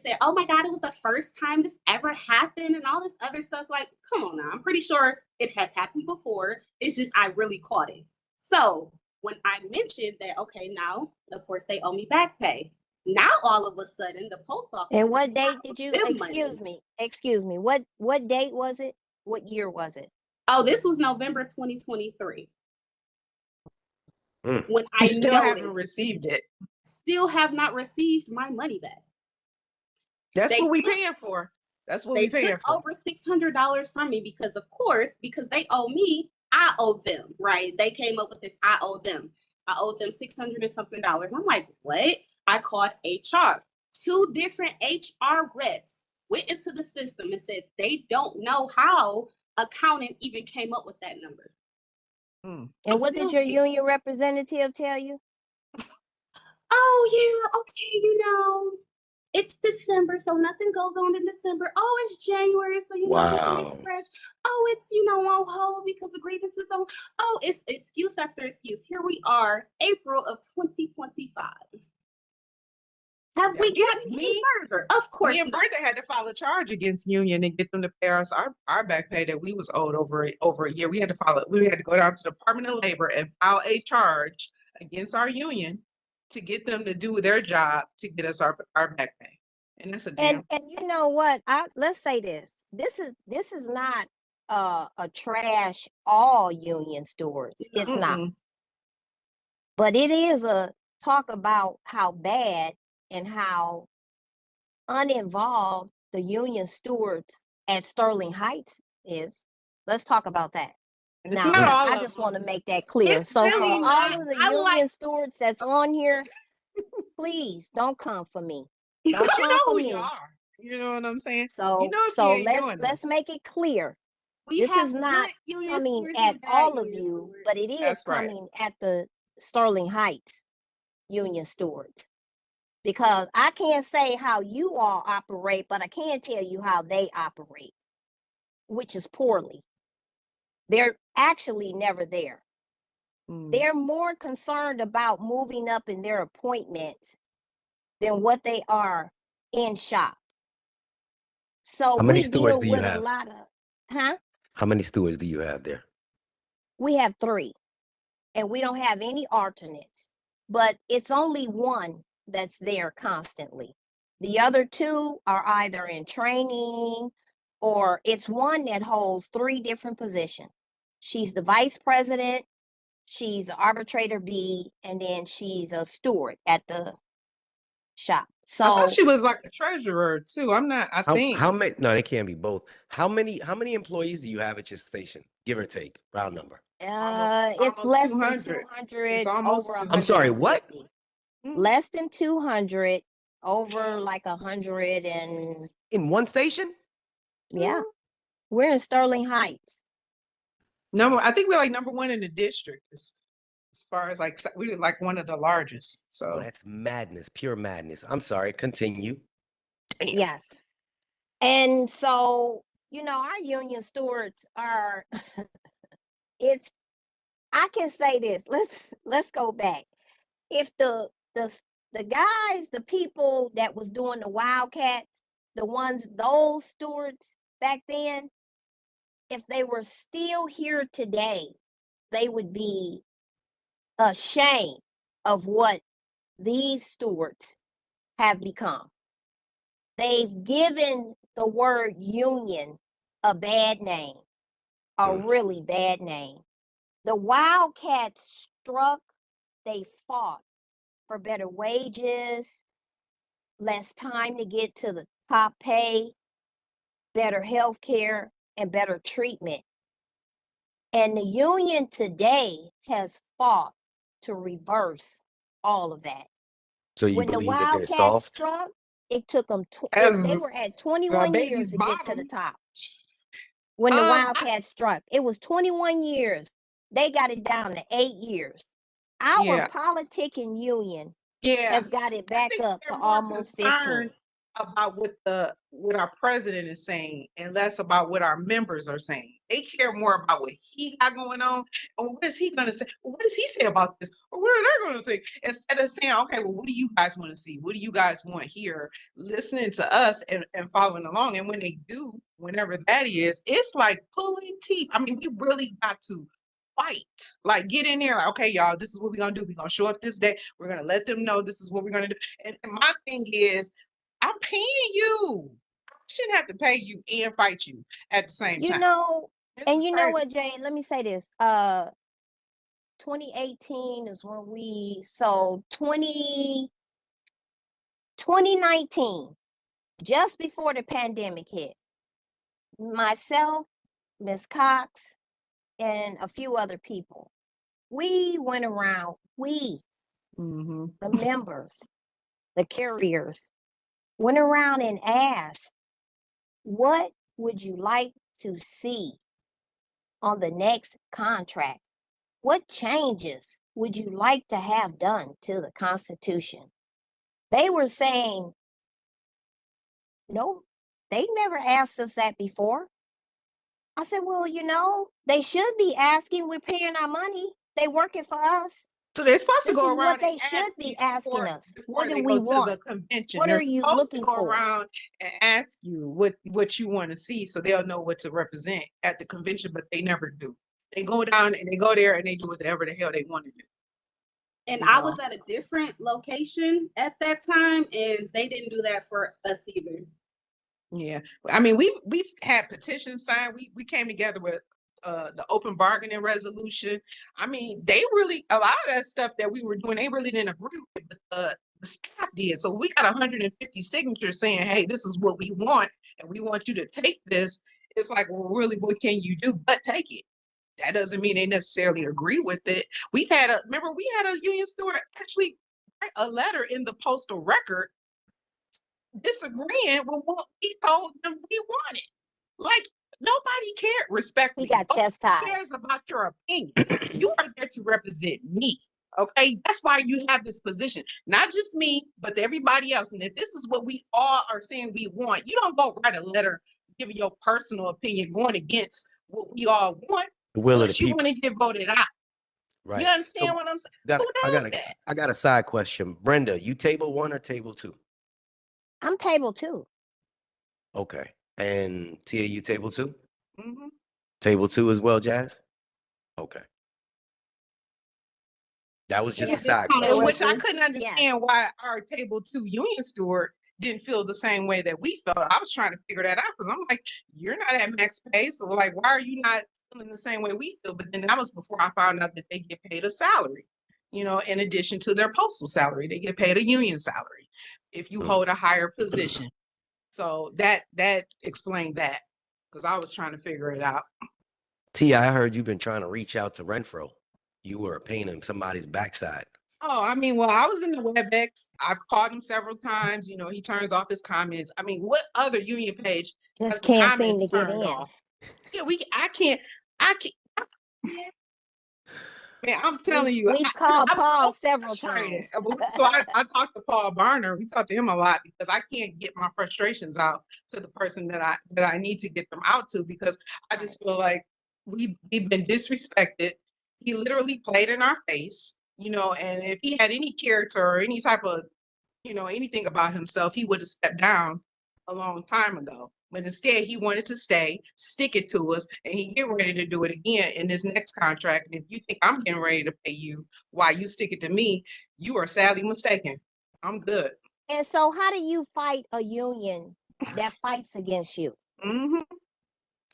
said, oh my God, it was the first time this ever happened and all this other stuff. Like, come on now. I'm pretty sure it has happened before. It's just, I really caught it. So when I mentioned that, okay, now, of course, they owe me back pay. Now, all of a sudden, the post office. And what date did you, them excuse me, what date was it? What year was it? Oh, this was November 2023 Mm. when I I still haven't noticed. received it. Still have not received my money back. That's They what we took- paying for. That's what They we paying took for. over $600 from me because, of course, because they owe me, I owe them, right? They came up with this, I owe them. I owe them $600 and something. I'm like, what? I called HR. 2 different HR reps went into the system and said they don't know how accounting even came up with that number. And what did your union representative tell you? Oh, yeah, okay, it's December, so nothing goes on in December. Oh, it's January, so everything is Wow. fresh. Oh, it's on hold because the grievances on. Oh, it's excuse after excuse. Here we are, April of 2025. Have we gotten any further? Of course Me and not. Brenda had to file a charge against union and get them to pay us our back pay that we was owed over a year. We had to go down to the Department of Labor and file a charge against our union to get them to do their job to get us our back pay. And that's a damn. And you know what? Let's say this. This is not a trash all union stewards. It's not. But it is a talk about how bad and how uninvolved the union stewards at Sterling Heights is. Let's talk about that. And Now, it's not all I of just them. want to make that clear. It's So really for not. all of the I union like- stewards that's on here, please don't come for me. Don't But you come know for who me. you are. You know what I'm saying? So You know if you ain't doing let's make it clear. We This have is not good union coming stewards at and bad all of union you, stewards. but it is That's right. coming at the Sterling Heights union stewards. Because I can't say how you all operate, but I can tell you how they operate, which is poorly. They're actually never there. They're more concerned about moving up in their appointments than what they are in shop. So How many we stewards deal do you with a have? lot of, How many stewards do you have there? we have 3, and we don't have any alternates, but it's only one that's there constantly. The other 2 are either in training, or it's one that holds 3 different positions. She's the vice president, she's an arbitrator B, and then she's a steward at the shop. I thought So she was like a treasurer too. I think. How many? No, they can't be both. How many employees do you have at your station? Give or take, round number. it's almost less 200. than 200, It's almost over 200. I'm sorry, what? 150. Less than 200, over like 100, and In one station? yeah, we're in Sterling Heights. I think we're like number 1 in the district as far as like we're like one of the largest. Oh, So that's madness, pure madness. I'm sorry, continue. Damn. Yes. And so, our union stewards are I can say this. Let's go back. If the guys, the people that was doing the Wildcats, those stewards back then, if they were still here today, they would be ashamed of what these stewards have become. They've given the word union a bad name, a really bad name. The Wildcats struck, they fought for better wages, less time to get to the top pay, better health care, and better treatment. And the union today has fought to reverse all of that. So you When the believe that they're Wildcats soft? struck, it took them, they as were at the 21 years baby's to get to the bottom. top. When the I- Wildcats struck, it was 21 years. They got it down to 8 years. Our Yeah. politicking union Yeah. has got it back think up they're to more almost 15. concerned about what our president is saying and less about what our members are saying. They care more about what he got going on, or what is he going to say, or what does he say about this, or what are they going to think, instead of saying, okay, well, what do you guys want to see, what do you guys want here, listening to us and following along. And when they do, whenever that is, it's like pulling teeth. I mean, we really got to fight, like get in there, like, okay, y'all, this is what we're gonna do. We're gonna show up this day, we're gonna let them know this is what we're gonna do. And my thing is, I'm paying you. I shouldn't have to pay you and fight you at the same You time. know, This And is you know crazy. what, Jay? Let me say this. 2018 is when so 2019, just before the pandemic hit, myself, Miss Cox, and a few other people, we went around, Mm-hmm. the members, the carriers, went around and asked, what would you like to see on the next contract? What changes would you like to have done to the Constitution? They were saying, no, they never asked us that before. I said, well, they should be asking. We're paying our money. They working for us. So they're supposed to This go is what around and they should ask be you asking us. What do they we go to the want? convention. What They're are you supposed to looking go for? around and ask you what you want to see, so they'll know what to represent at the convention, but they never do. They go down and they go there and they do whatever the hell they want to do. And You I know? was at a different location at that time, and they didn't do that for us either. Yeah, I mean, we've had petitions signed. We came together with the open bargaining resolution. I mean, they really, a lot of that stuff that we were doing, they really didn't agree with, but the staff did. So we got 150 signatures saying, hey, this is what we want, and we want you to take this. It's like, well, really, what can you do but take it? That doesn't mean they necessarily agree with it. Remember, we had a union steward actually write a letter in the postal record disagreeing with what we told them we wanted. Like, nobody cared, We respectfully. got Nobody chastised. cares about your opinion. You are there to represent me. Okay, that's why you have this position, not just me, but everybody else. And if this is what we all are saying we want, you don't go write a letter giving your personal opinion going against what we all want, The will of the unless you people. want to get voted out. Right. You understand So what I'm saying? Who does that? I got a side question. Brenda, you table 1 or table 2? I'm table 2. Okay. And Tia, you table 2? Mhm. Table 2 as well, Jazz? Okay. That was just Yeah, a side discounted question. Which I workers. couldn't understand why our table 2 union steward didn't feel the same way that we felt. I was trying to figure that out because I'm like, you're not at max pay, so like, why are you not feeling the same way we feel? But then that was before I found out that they get paid a salary, in addition to their postal salary, they get paid a union salary if you hold a higher position. So that explained that, because I was trying to figure it out. Tia, I heard you've been trying to reach out to Renfro. You were painting somebody's backside. Oh, I mean, well, I was in the WebEx. I've called him several times. He turns off his comments. I mean, what other union page has Just the can't seem comments to get turned in. off? Yeah, I can't, man, I'm telling you, We've called I'm Paul so several frustrated. times. So I talked to Paul Barner. We talked to him a lot because I can't get my frustrations out to the person that I need to get them out to, because I just feel like we've been disrespected. He literally played in our face, and if he had any character or any type of, anything about himself, he would have stepped down a long time ago. But instead, he wanted to stay, stick it to us, and he get ready to do it again in this next contract. And if you think I'm getting ready to pay you while you stick it to me, you are sadly mistaken. I'm good. And so how do you fight a union that fights against you? Mm-hmm.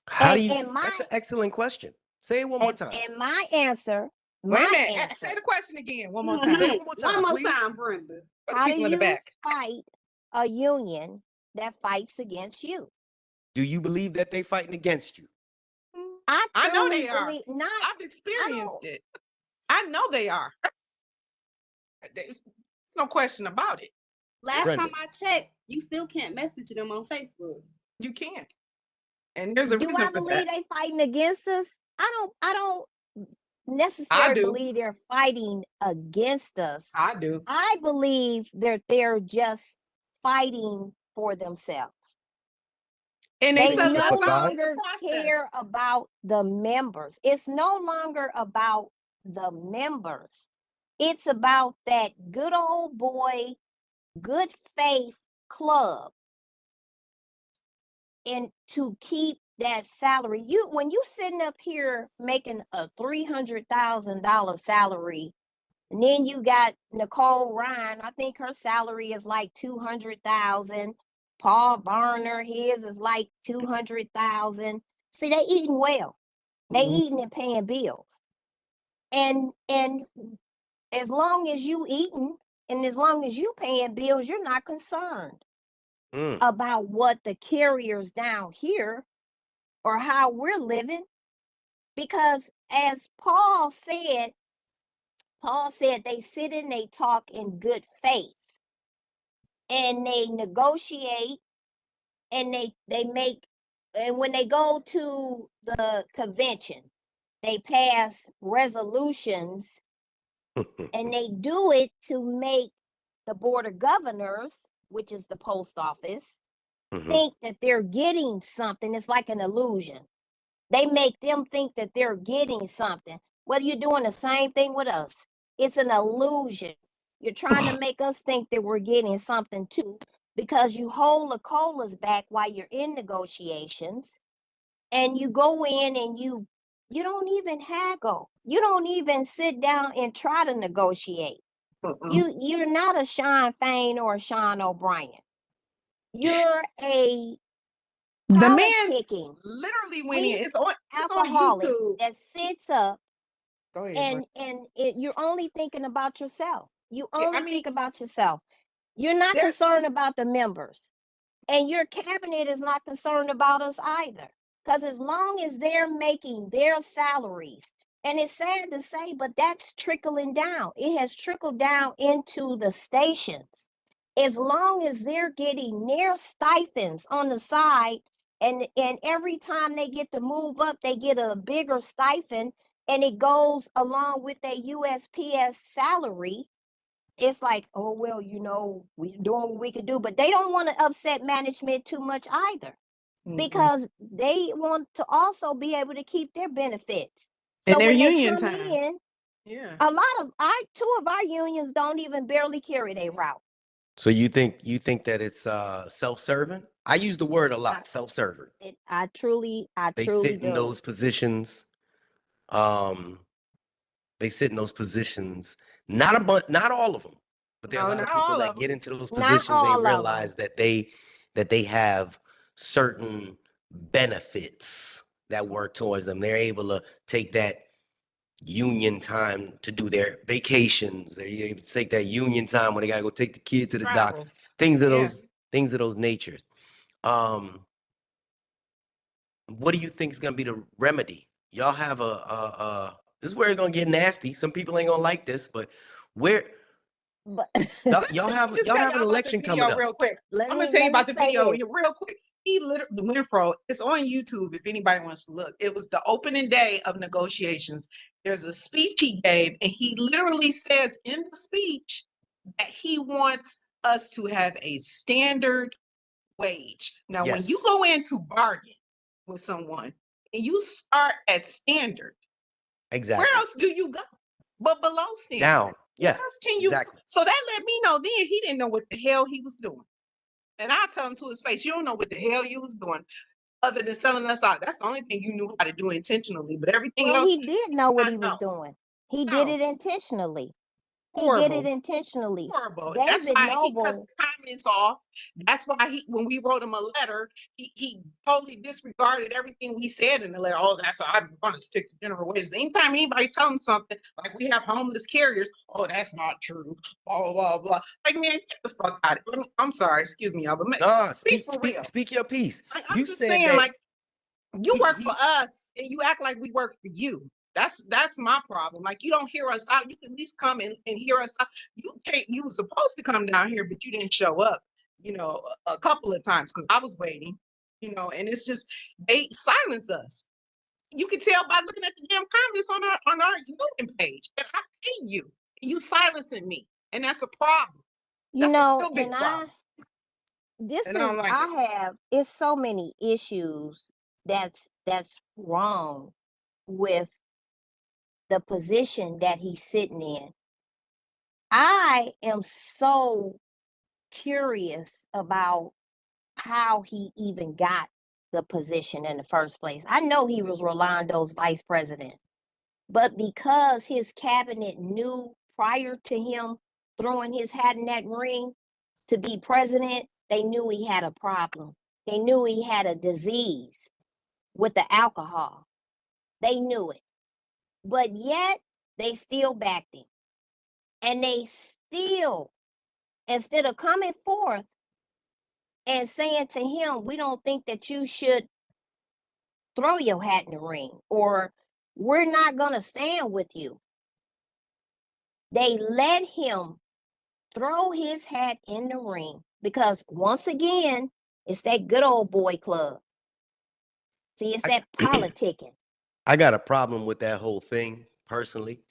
How do And, you? and my That's an excellent question. Say it one more and, time. and my answer, Wait a my minute. answer, Say the question again one more Mhm. Say time it one more time, One more please. time, Brenda. for the how do people in the you back. fight a union that fights against you? Do you believe that they fighting against you? I I know truly they are. believe not. I've experienced it. I know they are. There's no question about it. Last Brenda. time I checked, you still can't message them on Facebook. You can't. And there's a Do reason I for believe that. they fighting against us? I don't I necessarily do. believe they're fighting against us. I do. I believe they're just fighting for themselves. And They they It's a no facade. longer care about the members. It's no longer about the members. It's about that good old boy, good faith club. And to keep that salary, when you sitting up here making a $300,000 salary, and then you got Nicole Ryan, I think her salary is like 200,000. Paul Barner, his is like 200,000. See, they eating well. They eating and paying bills. And as long as you eating and as long as you paying bills, you're not concerned about what the carriers down here or how we're living. Because as Paul said they sit and they talk in good faith and they negotiate and they make, and when they go to the convention, they pass resolutions and they do it to make the board of governors, which is the post office, think that they're getting something. It's like an illusion. They make them think that they're getting something. Whether you're doing the same thing with us, it's an illusion. You're trying to make us think that we're getting something too, because you hold the colas back while you're in negotiations, and you go in and you don't even haggle. You don't even sit down and try to negotiate. You're not a Sean Fain or a Sean O'Brien. You're a The man politicking literally went in. It's on alcoholic YouTube. that sits up Go ahead. you're only thinking about yourself. You Yeah, only think about yourself. You're not There- concerned about the members. And your cabinet is not concerned about us either. Because as long as they're making their salaries, and it's sad to say, but that's trickling down. It has trickled down into the stations. As long as they're getting their stipends on the side, and every time they get to move up, they get a bigger stipend, and it goes along with their USPS salary. It's like, oh, well, we're doing what we can do, but they don't want to upset management too much either, because they want to also be able to keep their benefits. And So their when they union come time. in, Yeah. a lot of two of our unions don't even barely carry their route. So you think that it's self-serving? I use the word a lot, self-serving. I truly They sit in do. those positions. They sit in those positions. Not all of them, but there are a No, lot of not people all that of get them. into those Not positions. They all of realize that they have certain benefits that work towards them. They're able to take that union time to do their vacations. They're able to take that union time when they gotta go take the kids to the doc. Travel. Things of Yeah. those natures. What do you think is gonna be the remedy? Y'all have this is where it's gonna get nasty. Some people ain't gonna like this, but where But y'all have Just tell an y'all about the election coming video up. real quick. let I'm me gonna tell you about the say video this. real quick. He literally Winfro. It's on YouTube if anybody wants to look. It was the opening day of negotiations. There's a speech he gave, and he literally says in the speech that he wants us to have a standard wage. Now, when you Yes, go in to bargain with someone and you start at standard, where exactly. else do you go but below standard? Down. Yeah, Where else can you? exactly. So that let me know then he didn't know what the hell he was doing. And I tell him to his face, you don't know what the hell you was doing other than selling us out. That's the only thing you knew how to do intentionally. But everything Well, else, he did know what I he was know. doing. He did No. it intentionally. He did it Horrible. intentionally. Horrible. That's David why he cuts Noble, the comments off. That's why when we wrote him a letter, he totally disregarded everything we said in the letter. Oh, that's I'm going to stick to general wages. Anytime anybody tell him something, like we have homeless carriers, oh, that's not true. Blah blah blah. Like, man, get the fuck out of it. I'm sorry, excuse me, y'all, but Nah, be for real. speak your piece. I'm You just said saying, that like, you work for he us and you act like we work for you. That's my problem. Like, you don't hear us out. You can at least come and hear us out. You can't. You were supposed to come down here, but you didn't show up. A couple of times because I was waiting. And it's just they silence us. You can tell by looking at the damn comments on our YouTube page. And I pay you, and you silencing me, and that's a problem. That's a real big problem. And I don't like it. it's so many issues that's wrong with the position that he's sitting in. I am so curious about how he even got the position in the first place. I know he was Rolando's vice president, but because his cabinet knew prior to him throwing his hat in that ring to be president, they knew he had a problem. They knew he had a disease with the alcohol. They knew it. But yet, they still backed him. And they still, instead of coming forth and saying to him, we don't think that you should throw your hat in the ring, or we're not going to stand with you. They let him throw his hat in the ring because, once again, it's that good old boy club. See, it's that politicking. I got a problem with that whole thing personally.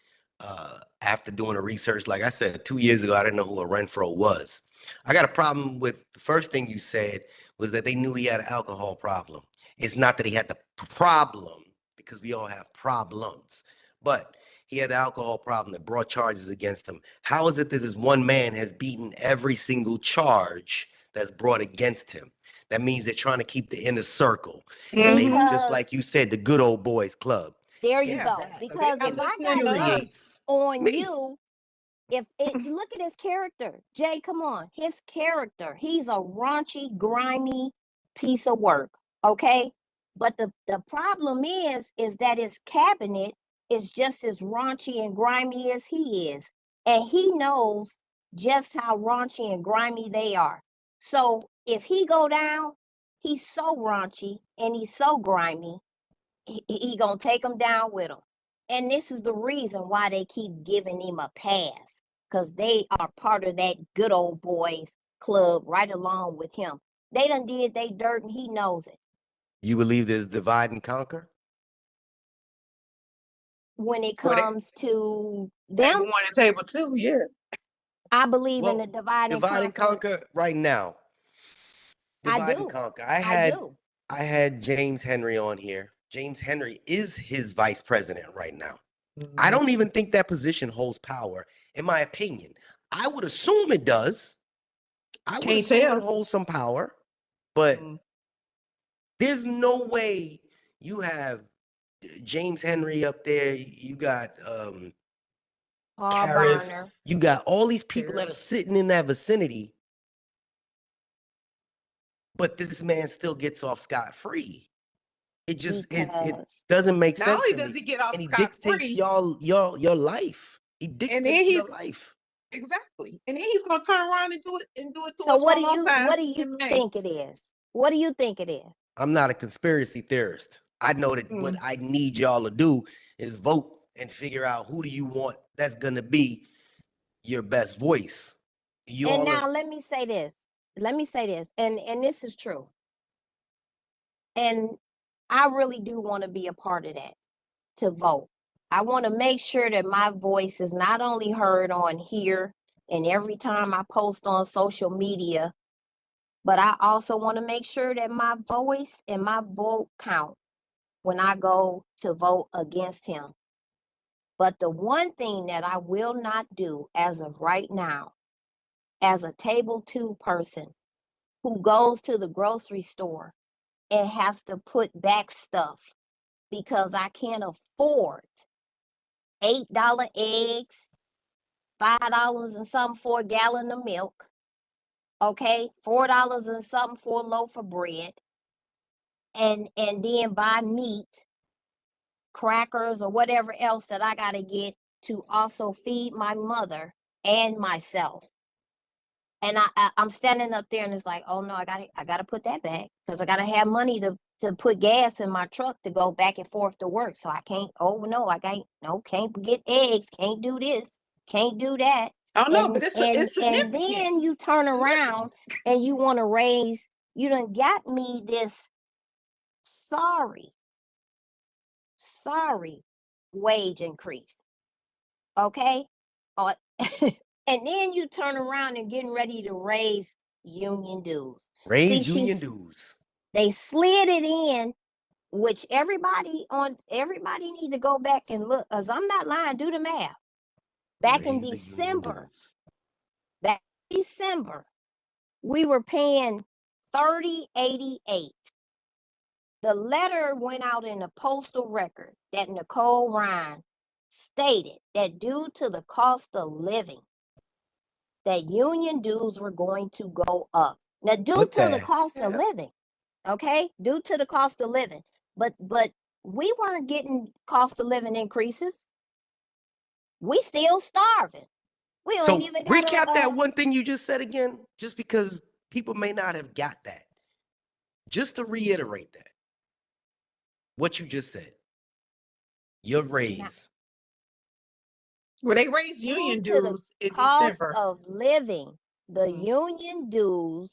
After doing the research, like I said, 2 years ago, I didn't know who a Renfro was. I got a problem with the first thing you said was that they knew he had an alcohol problem. It's not that he had the problem, because we all have problems, but he had an alcohol problem that brought charges against him. How is it that this one man has beaten every single charge that's brought against him? That means they're trying to keep the inner circle. And they, just Because like you said, the good old boys club. there you And go. that Because not if I listening got to this infuriates on me. you, if it look at his character, Jay, come on, his character, he's a raunchy, grimy piece of work, okay? But the problem is that his cabinet is just as raunchy and grimy as he is, and he knows just how raunchy and grimy they are. So if he go down, he's so raunchy and he's so grimy, he gonna take them down with him. And this is the reason why they keep giving him a pass, because they are part of that good old boys club right along with him. They done did they dirt and he knows it. You believe there's divide and conquer? When it Well, they comes to table them, one and table two, yeah. I believe in the Well, divide and divide and conquer. conquer right now. I Divide and do. conquer. I do. I had James Henry on here. James Henry is his vice president right now. I don't even think that position holds power, in my opinion. I would assume it does. I would Can't assume tell. it holds some power, but Mm. there's no way you have James Henry up there. You got Paul Cariff. Barner. You got all these people that Cariff. are sitting in that vicinity, but this man still gets off scot-free. It just it Because doesn't make Not sense only to does me. he get off And he scot dictates free, your life. He and then dictates he your life. exactly, and then he's gonna turn around and do it to so us one more time what do you in May. think it is? What do you think it is? I'm not a conspiracy theorist. I know that what Mm. I need y'all to do is vote and figure out who do you want that's gonna be your best voice. You And all now are, let me say this. And this is true. And I really do want to be a part of that, to vote. I want to make sure that my voice is not only heard on here and every time I post on social media, but I also want to make sure that my voice and my vote count when I go to vote against him. But the one thing that I will not do as of right now, as a table 2 person who goes to the grocery store and has to put back stuff because I can't afford $8 eggs, $5 and something for a gallon of milk, okay, $4 and something for a loaf of bread, and then buy meat, crackers, or whatever else that I gotta get to also feed my mother and myself. And I'm standing up there and it's like, oh no, I gotta put that back because I gotta have money to put gas in my truck to go back and forth to work. So I can't, oh no, can't get eggs, can't do this, can't do that. Oh no, And but it's significant. then you turn around and you want to raise, you done got me this sorry wage increase. Okay? And then you turn around and getting ready to raise union dues. raise See, union dues. they slid it in, which everybody need to go back and look, because I'm not lying, do the math. Back in Raise the union December, we were paying $30.88. The letter went out in the postal record that Nicole Ryan stated that due to the cost of living, that union dues were going to go up. Now, due Put to the that. cost of living, okay? Due to the cost of living. But we weren't getting cost of living increases. We still starving. We don't So even got recap that one thing you just said again, just because people may not have got that. Just to reiterate that, what you just said, your raise. Well, they raised due union to the dues in cost December. of living. The Mhm. union dues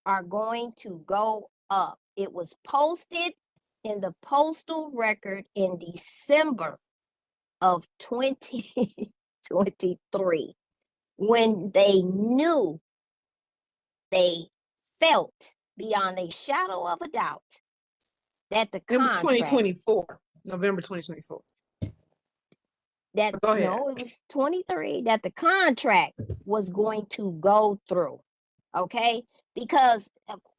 are going to go up. It was posted in the postal record in December of 2023 when they knew, they felt beyond a shadow of a doubt that the It was contract 2024, November 2024. that Go ahead. no, it was 23 that the contract was going to go through. Okay, because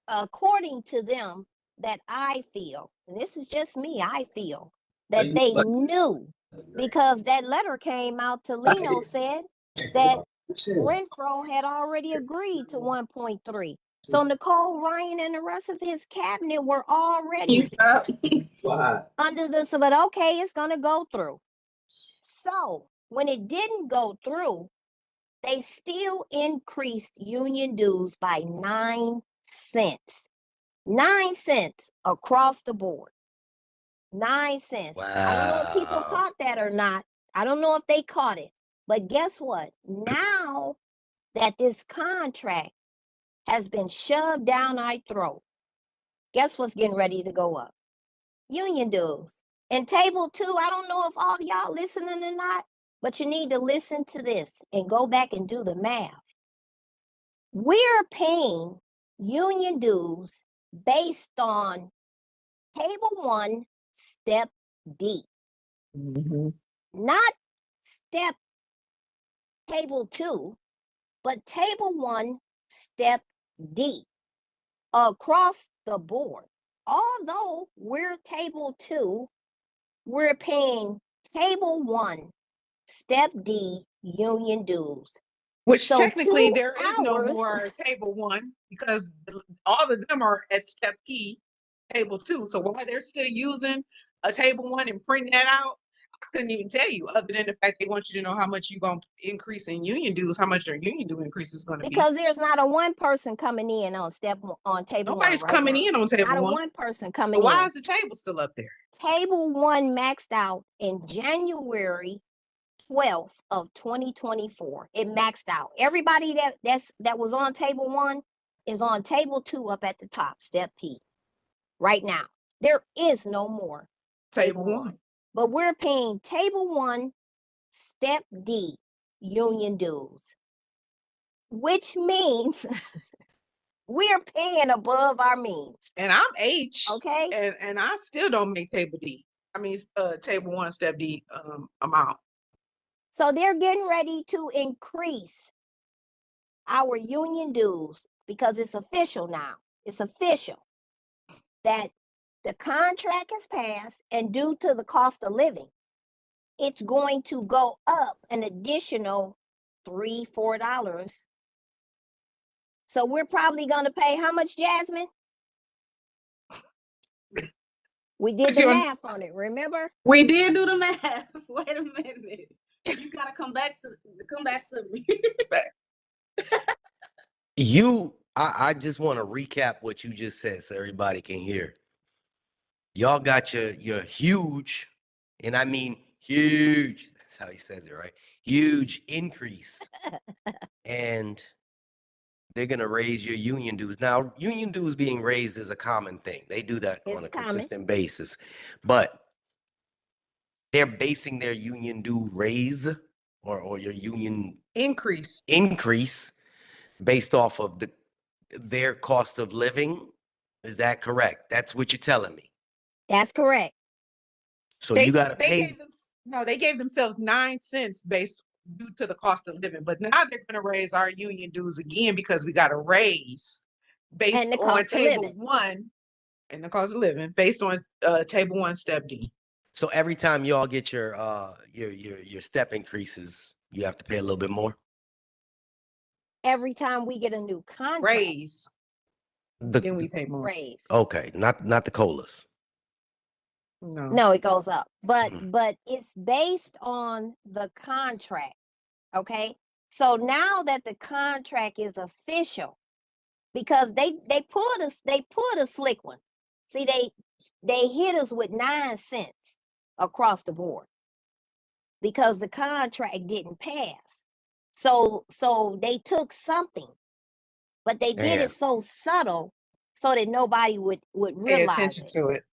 according to them, that I feel, and this is just me, I feel that they knew, because that letter came out to Leno said that Renfro had already agreed to 1.3. So Nicole Ryan and the rest of his cabinet were already under this, but okay, it's gonna go through. So when it didn't go through, they still increased union dues by 9 cents. 9 cents across the board. 9 cents. I don't know if people Wow. caught that or not. I don't know if they caught it. But guess what? Now that this contract has been shoved down our throat, guess what's getting ready to go up? Union dues. And table 2, I don't know if all y'all listening or not, but you need to listen to this and go back and do the math. We're paying union dues based on table 1, step D, not step table 2, but table 1, step D, across the board. Although we're table 2, we're paying table 1, step D union dues. Which So technically 2 there is no hours, more table 1 because all of them are at step E, table 2. So why they're still using a table 1 and printing that out, I couldn't even tell you, other than the fact they want you to know how much you're going to increase in union dues, how much your union due increase is going to be. because there's not a one person coming in on table 1 Nobody's right coming now. in on Not table a 1. one person coming So why in. is the table still up there? Table 1 maxed out in January 12th of 2024. It maxed out. Everybody that was on table 1 is on table 2 up at the top, step P. Right now, there is no more table 1. But we're paying table 1, step D union dues, which means we're paying above our means. And I'm H. Okay. And I still don't make table D. I mean, table 1, step D amount. So they're getting ready to increase our union dues because it's official now. It's official that the contract is passed, and due to the cost of living, it's going to go up an additional $3, $4. So we're probably going to pay how much, Jasmine? We did the math on it, remember? We did do the math. Wait a minute. You gotta come back to me. I just want to recap what you just said so everybody can hear. Y'all got your huge, and I mean huge, that's how he says it, right? Huge increase. And they're gonna raise your union dues. Now, union dues being raised is a common thing. They do that on a consistent basis. But they're basing their union due raise or your union increase based off of their cost of living. Is that correct? That's what you're telling me. That's correct. So you got to pay. They gave themselves 9 cents based due to the cost of living, but now they're going to raise our union dues again because we got a raise based on table 1 and the cost of living based on table 1, step D. So every time y'all get your step increases, you have to pay a little bit more. Every time we get a new contract, raise, then we pay more. Raise. Okay, not the colas. No. No, it goes up. But Mhm. but it's based on the contract. Okay. So now that the contract is official, because they pulled a slick one. See, they hit us with 9 cents across the board because the contract didn't pass. So they took something, but they did Man. it so subtle so that nobody would Pay realize attention it. to it.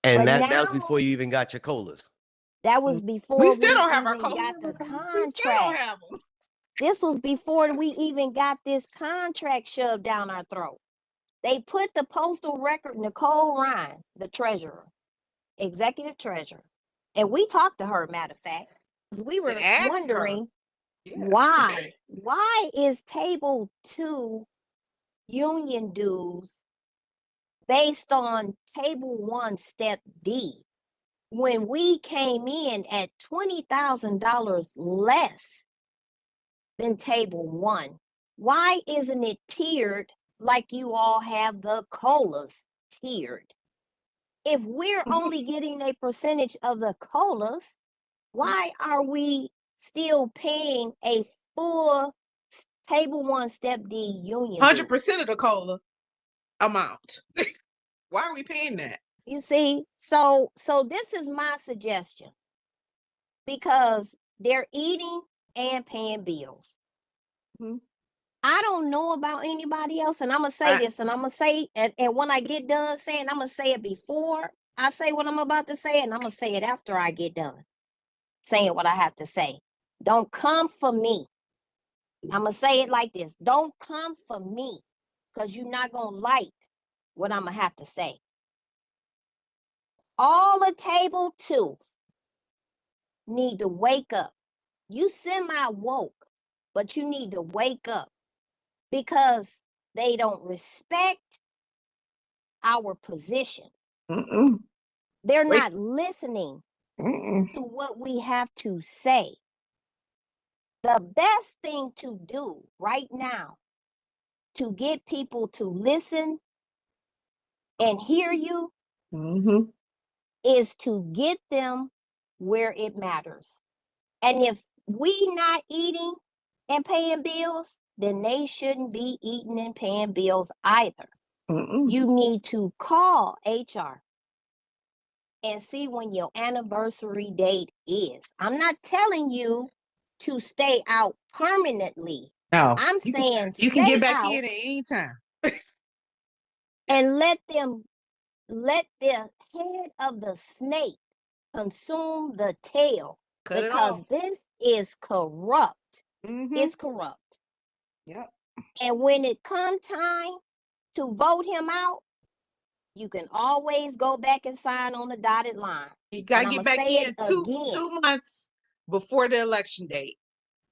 And But that was now before you even got your colas. that was We before still we don't have our even got the colas. We still don't contract. have them. This was before we even got this contract shoved down our throat. They put the postal record, Nicole Ryan, the treasurer, executive treasurer, and we talked to her, matter of fact, because we were And asked her. wondering Yeah. why is table 2 union dues based on table 1 step D when we came in at $20,000 less than table 1? Why isn't it tiered like you all have the colas tiered? If we're only getting a percentage of the colas, why are we still paying a full table 1 step D union due? 100% of the cola amount. Why are we paying that? You see, so this is my suggestion, because they're eating and paying bills. Mhm. I don't know about anybody else, and I'm gonna say this, and I'm gonna say, and when I get done saying, I'm gonna say it before I say what I'm about to say, and I'm gonna say it after I get done saying what I have to say. Don't come for me. I'm gonna say it like this: don't come for me, because you're not gonna like what I'm gonna have to say. All of table 2 need to wake up. You semi-woke, but you need to wake up, because they don't respect our position. Mm-mm. They're Wait. not listening Mm-mm. to what we have to say. The best thing to do right now to get people to listen and hear you Mm-hmm. is to get them where it matters. And if we not eating and paying bills, then they shouldn't be eating and paying bills either. Mm-mm. You need to call HR and see when your anniversary date is. I'm not telling you to stay out permanently. No. I'm saying You can stay get back out in at any time. and let the head of the snake consume the tail, Cut it because off. this is corrupt. Mm-hmm. It's corrupt. Yep. And when it come time to vote him out, you can always go back and sign on the dotted line. You gotta And get I'ma back say in it again. 2 months before the election date.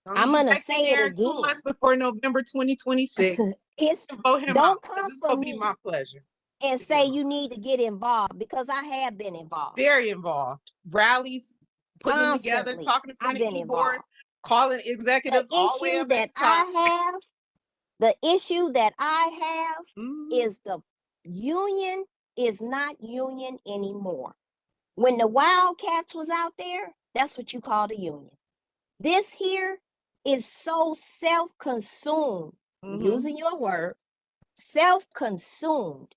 I'm Get gonna back in say it there 2 again. months before November 2026. It's And vote him don't out, 'cause come it's for gonna be me my pleasure and to get say him out. you need to get involved, because I have been involved Very involved. Rallies, putting them together, constantly. talking in front I've of been e-boards, involved. calling The executives all the way issue up at that the top. the issue that I have Mhm. is the union is not union anymore. When the Wildcats was out there, that's what you call the union. This here is so self-consumed, Mhm. using your word, self-consumed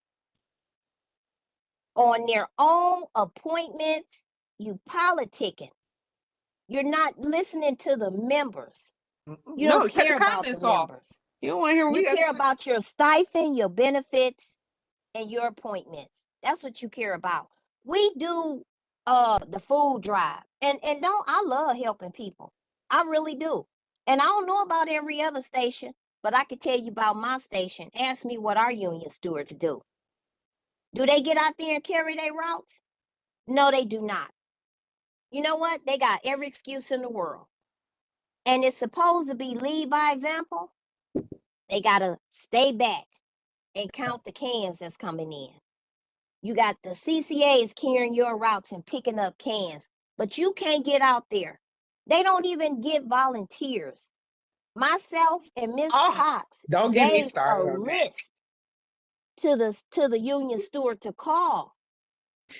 on their own appointments. You politicking. You're not listening to the members. You No, don't cut the care about the comments off. members. You don't want to hear what You we got to care say. about your stipend, your benefits, and your appointments. That's what you care about. We do the food drive. And don't I love helping people. I really do. And I don't know about every other station, but I can tell you about my station. Ask me what our union stewards do. Do they get out there and carry their routes? No, they do not. You know what? They got every excuse in the world. And it's supposed to be lead by example. They got to stay back and count the cans that's coming in. You got the CCAs carrying your routes and picking up cans, but you can't get out there. They don't even get volunteers. Myself and Miss Cox Don't get me gave a started on that. list to the union steward to call.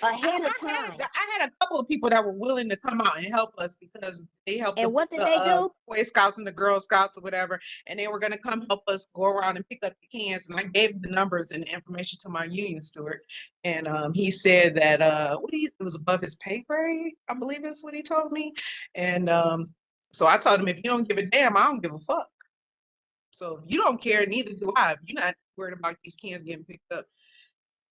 ahead of I time. had a couple of people that were willing to come out and help us because they helped And what did they do? Boy Scouts and the Girl Scouts or whatever, and they were going to come help us go around and pick up the cans. And I gave the numbers and the information to my union steward, and he said that it was above his pay grade, I believe is what he told me. And so I told him, if you don't give a damn, I don't give a fuck. So if you don't care, neither do I. If you're not worried about these cans getting picked up,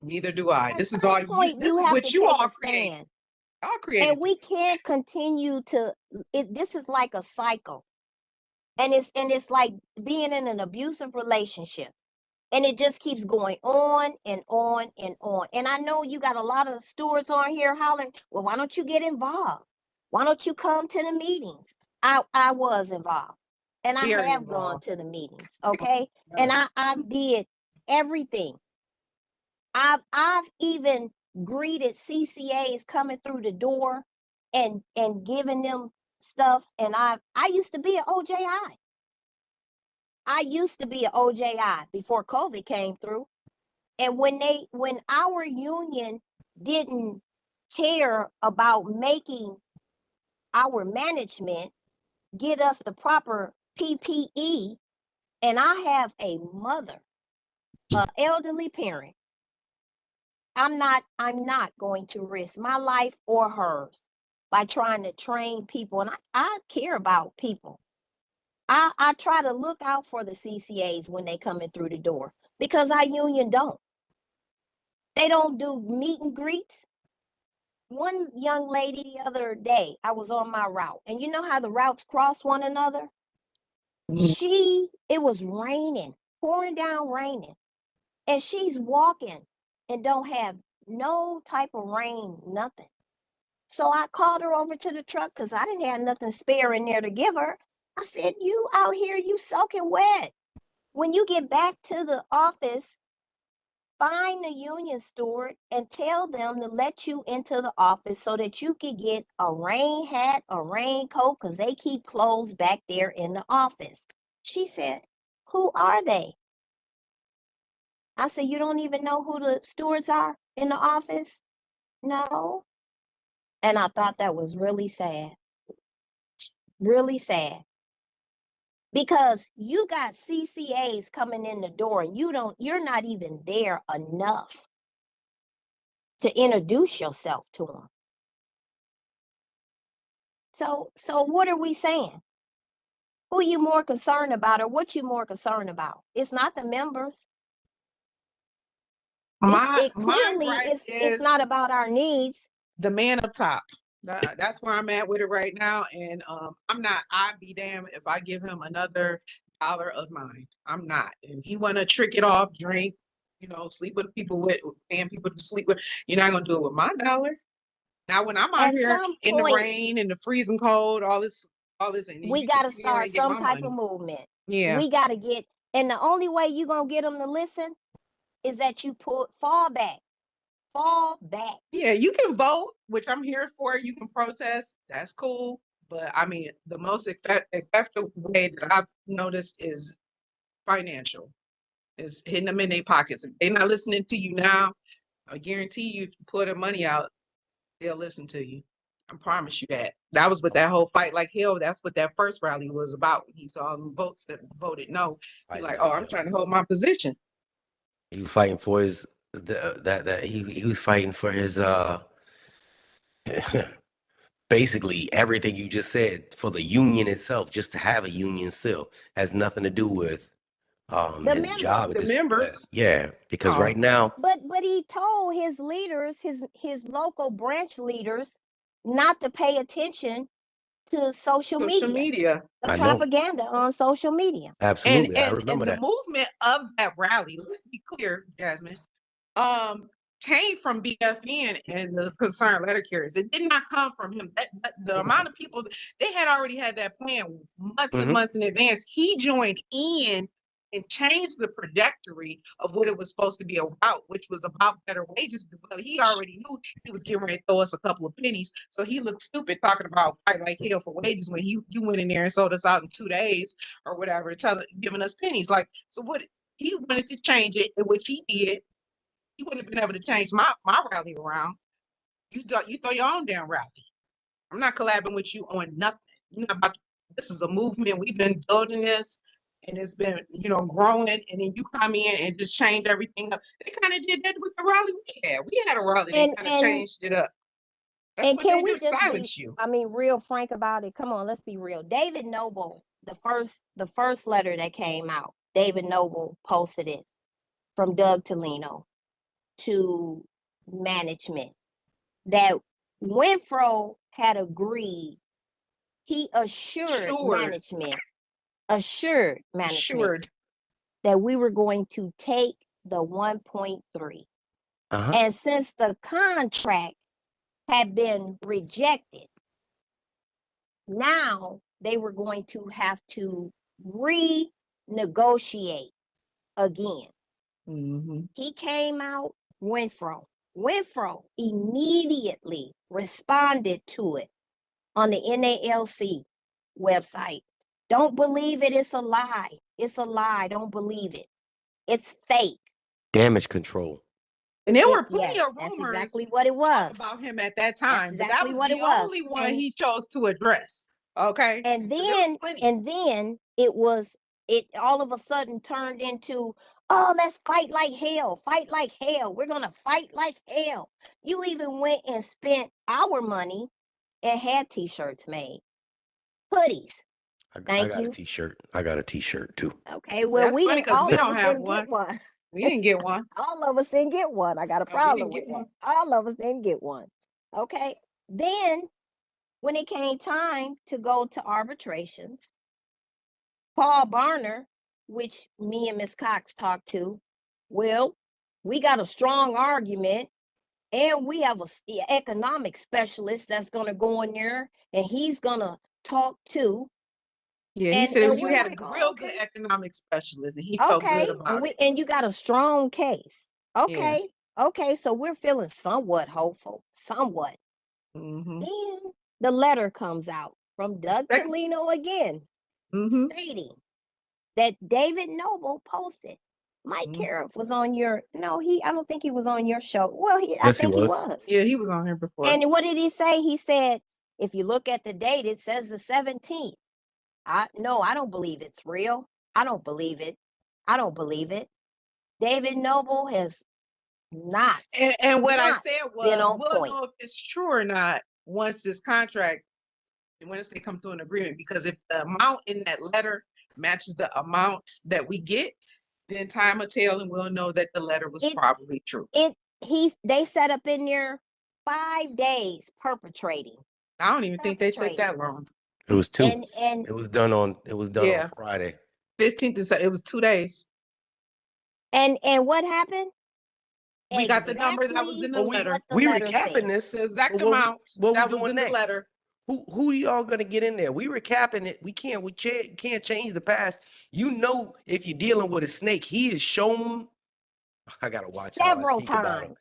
neither do I. At This is some all point, this you is have what to you take all a created. stand. Y'all created. And we can't continue to this is like a cycle. And it's like being in an abusive relationship. And it just keeps going on and on and on. And I know you got a lot of stewards on here hollering, well, why don't you get involved? Why don't you come to the meetings? I was involved. And I Very have gone involved. to the meetings, okay? And I did everything. I've even greeted CCAs coming through the door and giving them stuff. And I used to be an OJI. I used to be an OJI before COVID came through. And when our union didn't care about making our management get us the proper PPE, and I have a mother, an elderly parent, I'm not going to risk my life or hers by trying to train people. And I care about people. I try to look out for the CCAs when they come in through the door because our union don't. They don't do meet and greets. One young lady the other day, I was on my route, and you know how the routes cross one another? It was raining, pouring down raining, and she's walking and don't have no type of rain, nothing. So I called her over to the truck because I didn't have nothing spare in there to give her. I said, you out here, you soaking wet. When you get back to the office, find the union steward and tell them to let you into the office so that you could get a rain hat, a raincoat, because they keep clothes back there in the office. She said, who are they? I said, you don't even know who the stewards are in the office? No. And I thought that was really sad. Really sad. Because you got CCAs coming in the door and you're not even there enough to introduce yourself to them. So what are we saying? Who you more concerned about or what you more concerned about? It's not the members. My Clearly gripe it's is not about our needs. the man up top. That's where I'm at with it right now. And I'd be damned if I give him another dollar of mine. I'm not. And he wanna trick it off, drink, sleep with people paying people to sleep with. You're not gonna do it with my dollar. Now when I'm out At here some in the point, rain and the freezing cold, all this, and we you got think to you're gonna start get some my type money. of movement. Yeah. We got to get, and the only way you're going to get them to listen is that you fall back. Yeah, you can vote, which I'm here for. You can protest. That's cool. But I mean, the most effective way that I've noticed is financial, is hitting them in their pockets. If they're not listening to you now, I guarantee you, if you put their money out, they'll listen to you. I promise you that. That was what that whole fight like hell. That's what that first rally was about. He saw the votes that voted no. He's like, oh, I'm trying to hold my position. He was fighting for his he was fighting for his basically everything you just said for the union itself, just to have a union still has nothing to do with The his job members. at The this members. yeah, because Oh. right now But he told his leaders, his local branch leaders, not to pay attention to social media. The I know propaganda on social media. absolutely I And remember the that. movement of that rally, let's be clear, Jasmine, came from BFN and the concerned letter carriers. It did not come from him. The amount of people they had already had that plan months and months in advance. He joined in and changed the trajectory of what it was supposed to be about, which was about better wages. But he already knew he was getting ready to throw us a couple of pennies. So he looked stupid talking about fight like hell for wages when you went in there and sold us out in 2 days or whatever, giving us pennies. Like, so what he wanted to change it, which he did. He wouldn't have been able to change my rally around. You throw your own damn rally. I'm not collabing with you on nothing. You're not about this is a movement. We've been building this and it's been, growing, and then you come in and just change everything up. They kind of did that with the rally we had. We had a rally, they And kind of and changed it up. That's and what they can do we to just be, silence you. I mean, real frank about it? Come on, let's be real. David Noble, the first letter that came out, David Noble posted it from Doug Tolino to management that Winfro had agreed. He assured management Assured. that we were going to take the 1.3. Uh-huh. And since the contract had been rejected, now they were going to have to renegotiate again. Mm-hmm. He came out, Winfro immediately responded to it on the NALC website. Don't believe it. It's a lie. It's a lie. Don't believe it. It's fake. Damage control. And there were plenty Yes, of that's rumors exactly what it was. about him at that That's time, but that exactly was what the it was. only one And he chose to address. Okay. and So there was then plenty. it all of a sudden turned into, oh, let's fight like hell. Fight like hell. We're gonna fight like hell. You even went and spent our money and had t-shirts made, hoodies. I Thank got you. a t-shirt. I got a t-shirt too. Okay, well, That's funny because we all of don't us have didn't one. get one. We didn't get one. All of us didn't get one. I got a No, we problem didn't with get that. one. All of us didn't get one. Okay. Then when it came time to go to arbitrations, Paul Barner, which me and Miss Cox talked to, well, we got a strong argument and we have a economic specialist that's going to go in there and he's going to talk too. Yeah, he And said you we're had like, a oh, real okay. good economic specialist and he felt good Okay, about it. and you got a strong case. Yeah. Okay, okay, so we're feeling somewhat hopeful, somewhat. Mm-hmm. Then the letter comes out from Doug Tolino again, Mm-hmm. stating that David Noble posted. Mike Cariff was on your, I don't think he was on your show. Well, I think he was. Yeah, he was on here before. And what did he say? He said, if you look at the date, it says the 17th. I don't believe it's real. I don't believe it. I don't believe it. David Noble has not. And what I not said been was, on we'll point. know if it's true or not once this contract, once they come to an agreement. Because if the amount in that letter matches the amount that we get, then time will tell, and we'll know that the letter was probably true. They set up in there 5 days perpetrating. I don't even think they said that long. It was 2. And it was done on on Friday. 15th, it was 2 days. And what happened? We got the number that was in the letter. We recapping this. The exact amount that was in the next? letter. Who y'all gonna get in there? We recapping it. We can't change the past. If you're dealing with a snake, he is shown. I gotta watch several how I speak about him. times.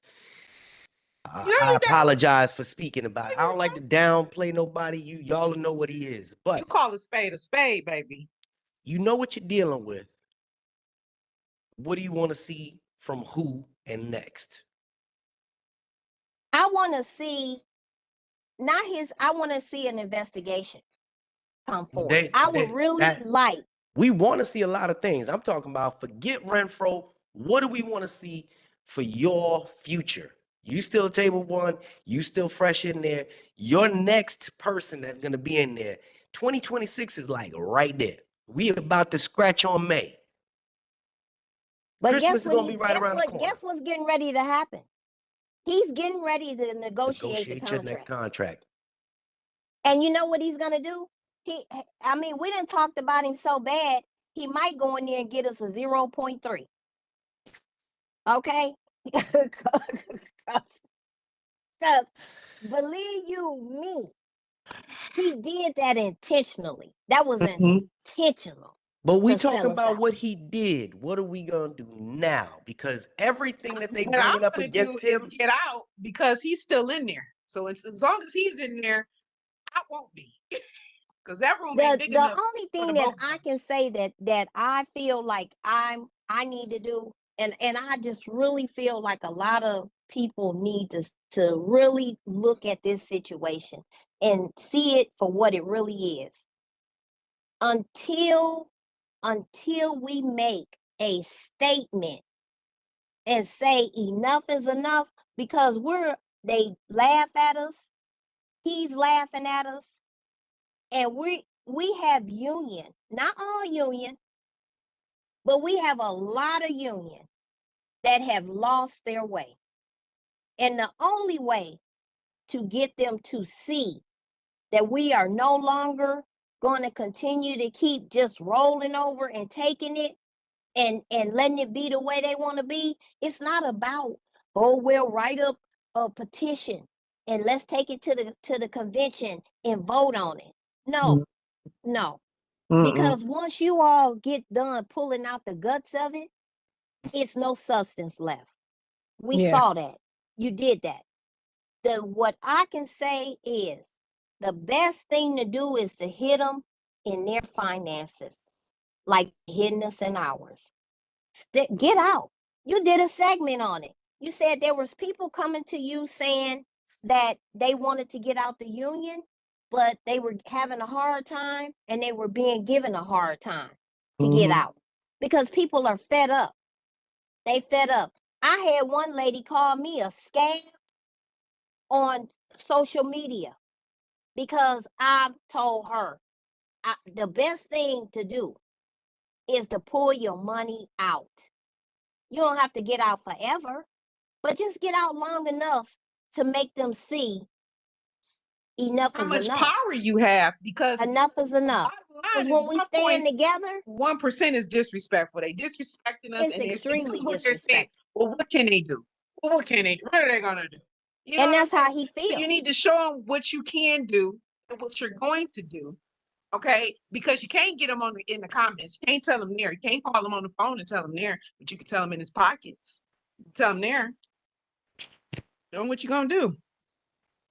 I apologize for speaking about it. I don't like to downplay nobody. Y'all know what he is, but you call a spade, baby. You know what you're dealing with. What do you want to see from who and next? I want to see I want to see an investigation come forward. I would really like. We want to see a lot of things. I'm talking about forget Renfro. What do we want to see for your future? You still table one. You still fresh in there. Your next person that's going to be in there. 2026 is like right there. We about to scratch on May. But Christmas is going to be right around the corner. Guess what's getting ready to happen? He's getting ready to negotiate the your next contract. And you know what he's going to do? We done talked about him so bad, he might go in there and get us a 0.3. Okay? Because believe you me, he did that intentionally. That was intentional. But we talking about what he did. What are we gonna do now? Because everything that they bringing up against him is get out because he's still in there. So it's, as long as he's in there, I won't be. Because that room ain't big enough. The only thing that I can say that I feel like I need to do, And I just really feel like a lot of people need to really look at this situation and see it for what it really is. Until we make a statement and say enough is enough, because they laugh at us, he's laughing at us, and we have union, not all union, but we have a lot of union that have lost their way. And the only way to get them to see that we are no longer going to continue to keep just rolling over and taking it and letting it be the way they want to be, it's not about, oh, we'll write up a petition and let's take it to the convention and vote on it. No, no. Because once you all get done pulling out the guts of it, it's no substance left. We saw that. You did that. What I can say is the best thing to do is to hit them in their finances, like hitting us in ours. Get out. You did a segment on it. You said there was people coming to you saying that they wanted to get out the union, but they were having a hard time and they were being given a hard time to get out because people are fed up. They fed up. I had one lady call me a scam on social media because I told her the best thing to do is to pull your money out. You don't have to get out forever, but just get out long enough to make them see enough How is much enough. power you have, because Enough is enough. Because when we stand together, 1% is disrespectful. They disrespecting us, it's and this extremely is what they're saying. disrespectful. Well, what can they do? Well, what can they do? What are they gonna do? You know And what I'm that's how saying? he So you feels. need to show them what you can do and what you're going to do. Okay, because you can't get them in the comments. You can't tell them there. You can't call them on the phone and tell them there, but you can tell them in his pockets. Tell them there. Show them what you're gonna do.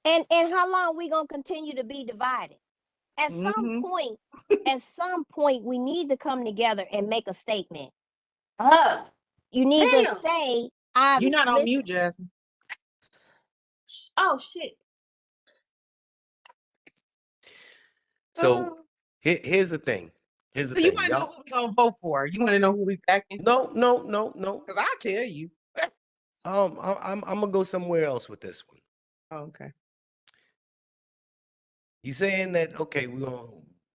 And how long we gonna continue to be divided? At some point, we need to come together and make a statement. You need to say, You're not on mute, Jasmine. Oh shit. So here's the thing. Here's the So you thing. want to know Y'all, who we gonna vote for? You want to know who we backing? no. Because I'll tell you. I'm gonna go somewhere else with this one. Oh, okay. You saying that okay,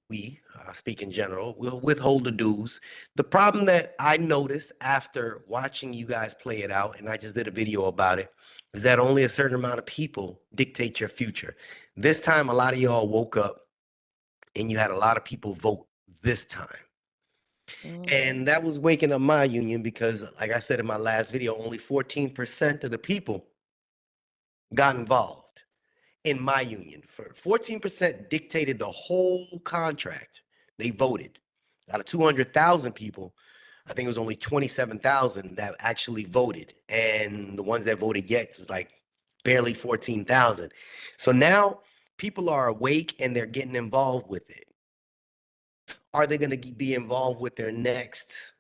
we speak in general, we'll withhold the dues. The problem that I noticed after watching you guys play it out, and I just did a video about it, is that only a certain amount of people dictate your future. This time, a lot of y'all woke up and you had a lot of people vote this time. And that was waking up my union because, like I said in my last video, only 14% of the people got involved in my union. For 14% dictated the whole contract. They voted. Out of 200,000 people, I think it was only 27,000 that actually voted. And the ones that voted yet was like barely 14,000. So now people are awake and they're getting involved with it. Are they going to be involved with their next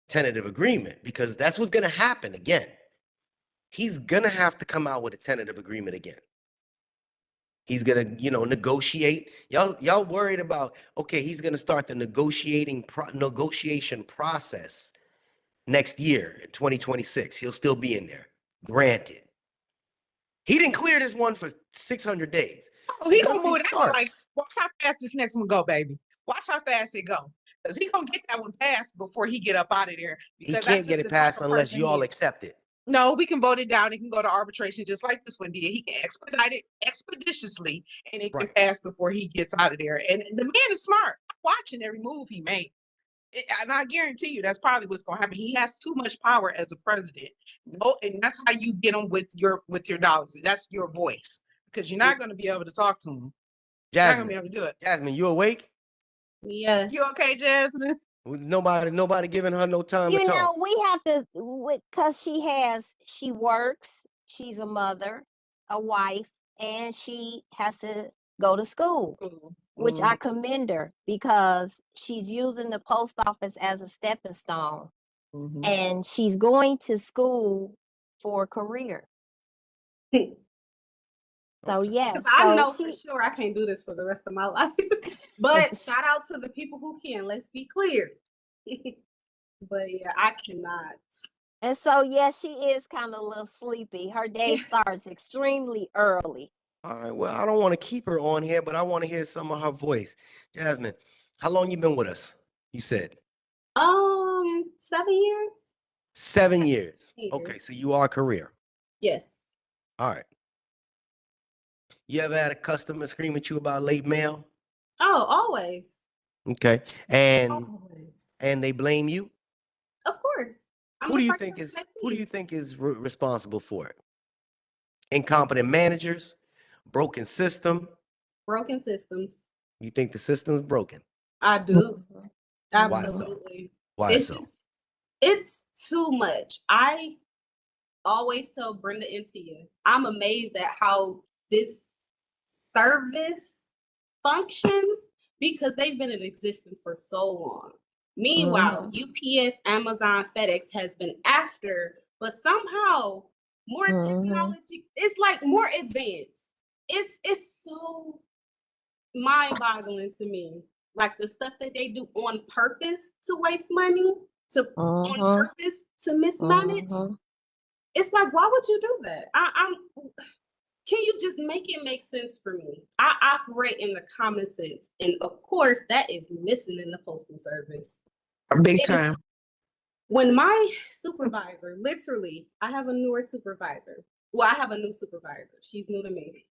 tentative agreement? Because that's what's going to happen again. He's going to have to come out with a tentative agreement again. He's going to, negotiate. Y'all worried about, okay, he's going to start the negotiation process next year, 2026. He'll still be in there. Granted. He didn't clear this one for 600 days. Oh, he gonna move that one like, watch how fast this next one go, baby. Watch how fast it go. Because he gonna get that one passed before he get up out of there. He Because can't get it passed unless you all accept it. No, we can vote it down. It can go to arbitration just like this one did. He can expedite it expeditiously, and it can pass before he gets out of there. And the man is smart. I'm watching every move he made. And I guarantee you that's probably what's going to happen. He has too much power as a president. No, and that's how you get him with your dollars. That's your voice, because you're not going to be able to talk to him. You're not going to be able to do it. Jasmine, you awake? Yes. You okay, Jasmine? Nobody giving her no time to talk. You know, we have to, because she works, she's a mother, a wife, and she has to go to school, which I commend her because she's using the post office as a stepping stone Mhm. and she's going to school for a career. So Okay. yes, Because I so know for she sure I can't do this for the rest of my life. But shout out to the people who can. Let's be clear. But yeah, I cannot. and so yeah, she is kind of a little sleepy. Her day Yes. starts extremely early. All right. Well, I don't want to keep her on here, but I want to hear some of her voice. Jasmine, how long you been with us? You said 7 years. 7 years. Years. Okay, so you are a career. Yes. All right. You ever had a customer scream at you about late mail? Oh, always. Okay. And Always. they blame you? Of course. I'm Who the do you first think person is they who do see. you think is responsible for it? Incompetent managers, broken system. Broken systems. You think the system's broken? I do. Mhm, Why so? mhm, Absolutely. Why It's so? just, it's too much. I always tell Brenda and Tia, I'm amazed at how this service functions because they've been in existence for so long. Meanwhile, mhm, UPS, Amazon, FedEx has been after, but somehow more mhm, technology, it's like more advanced. It's so mind-boggling to me. Like the stuff that they do on purpose to waste money, to on mhm, purpose to mismanage. mhm. It's like, why would you do that? Can you just make it make sense for me? I operate in the common sense. And of course, that is missing in the Postal Service. Big It is time. when my supervisor, literally, I have a newer supervisor. Well, I have a new supervisor. She's new to me.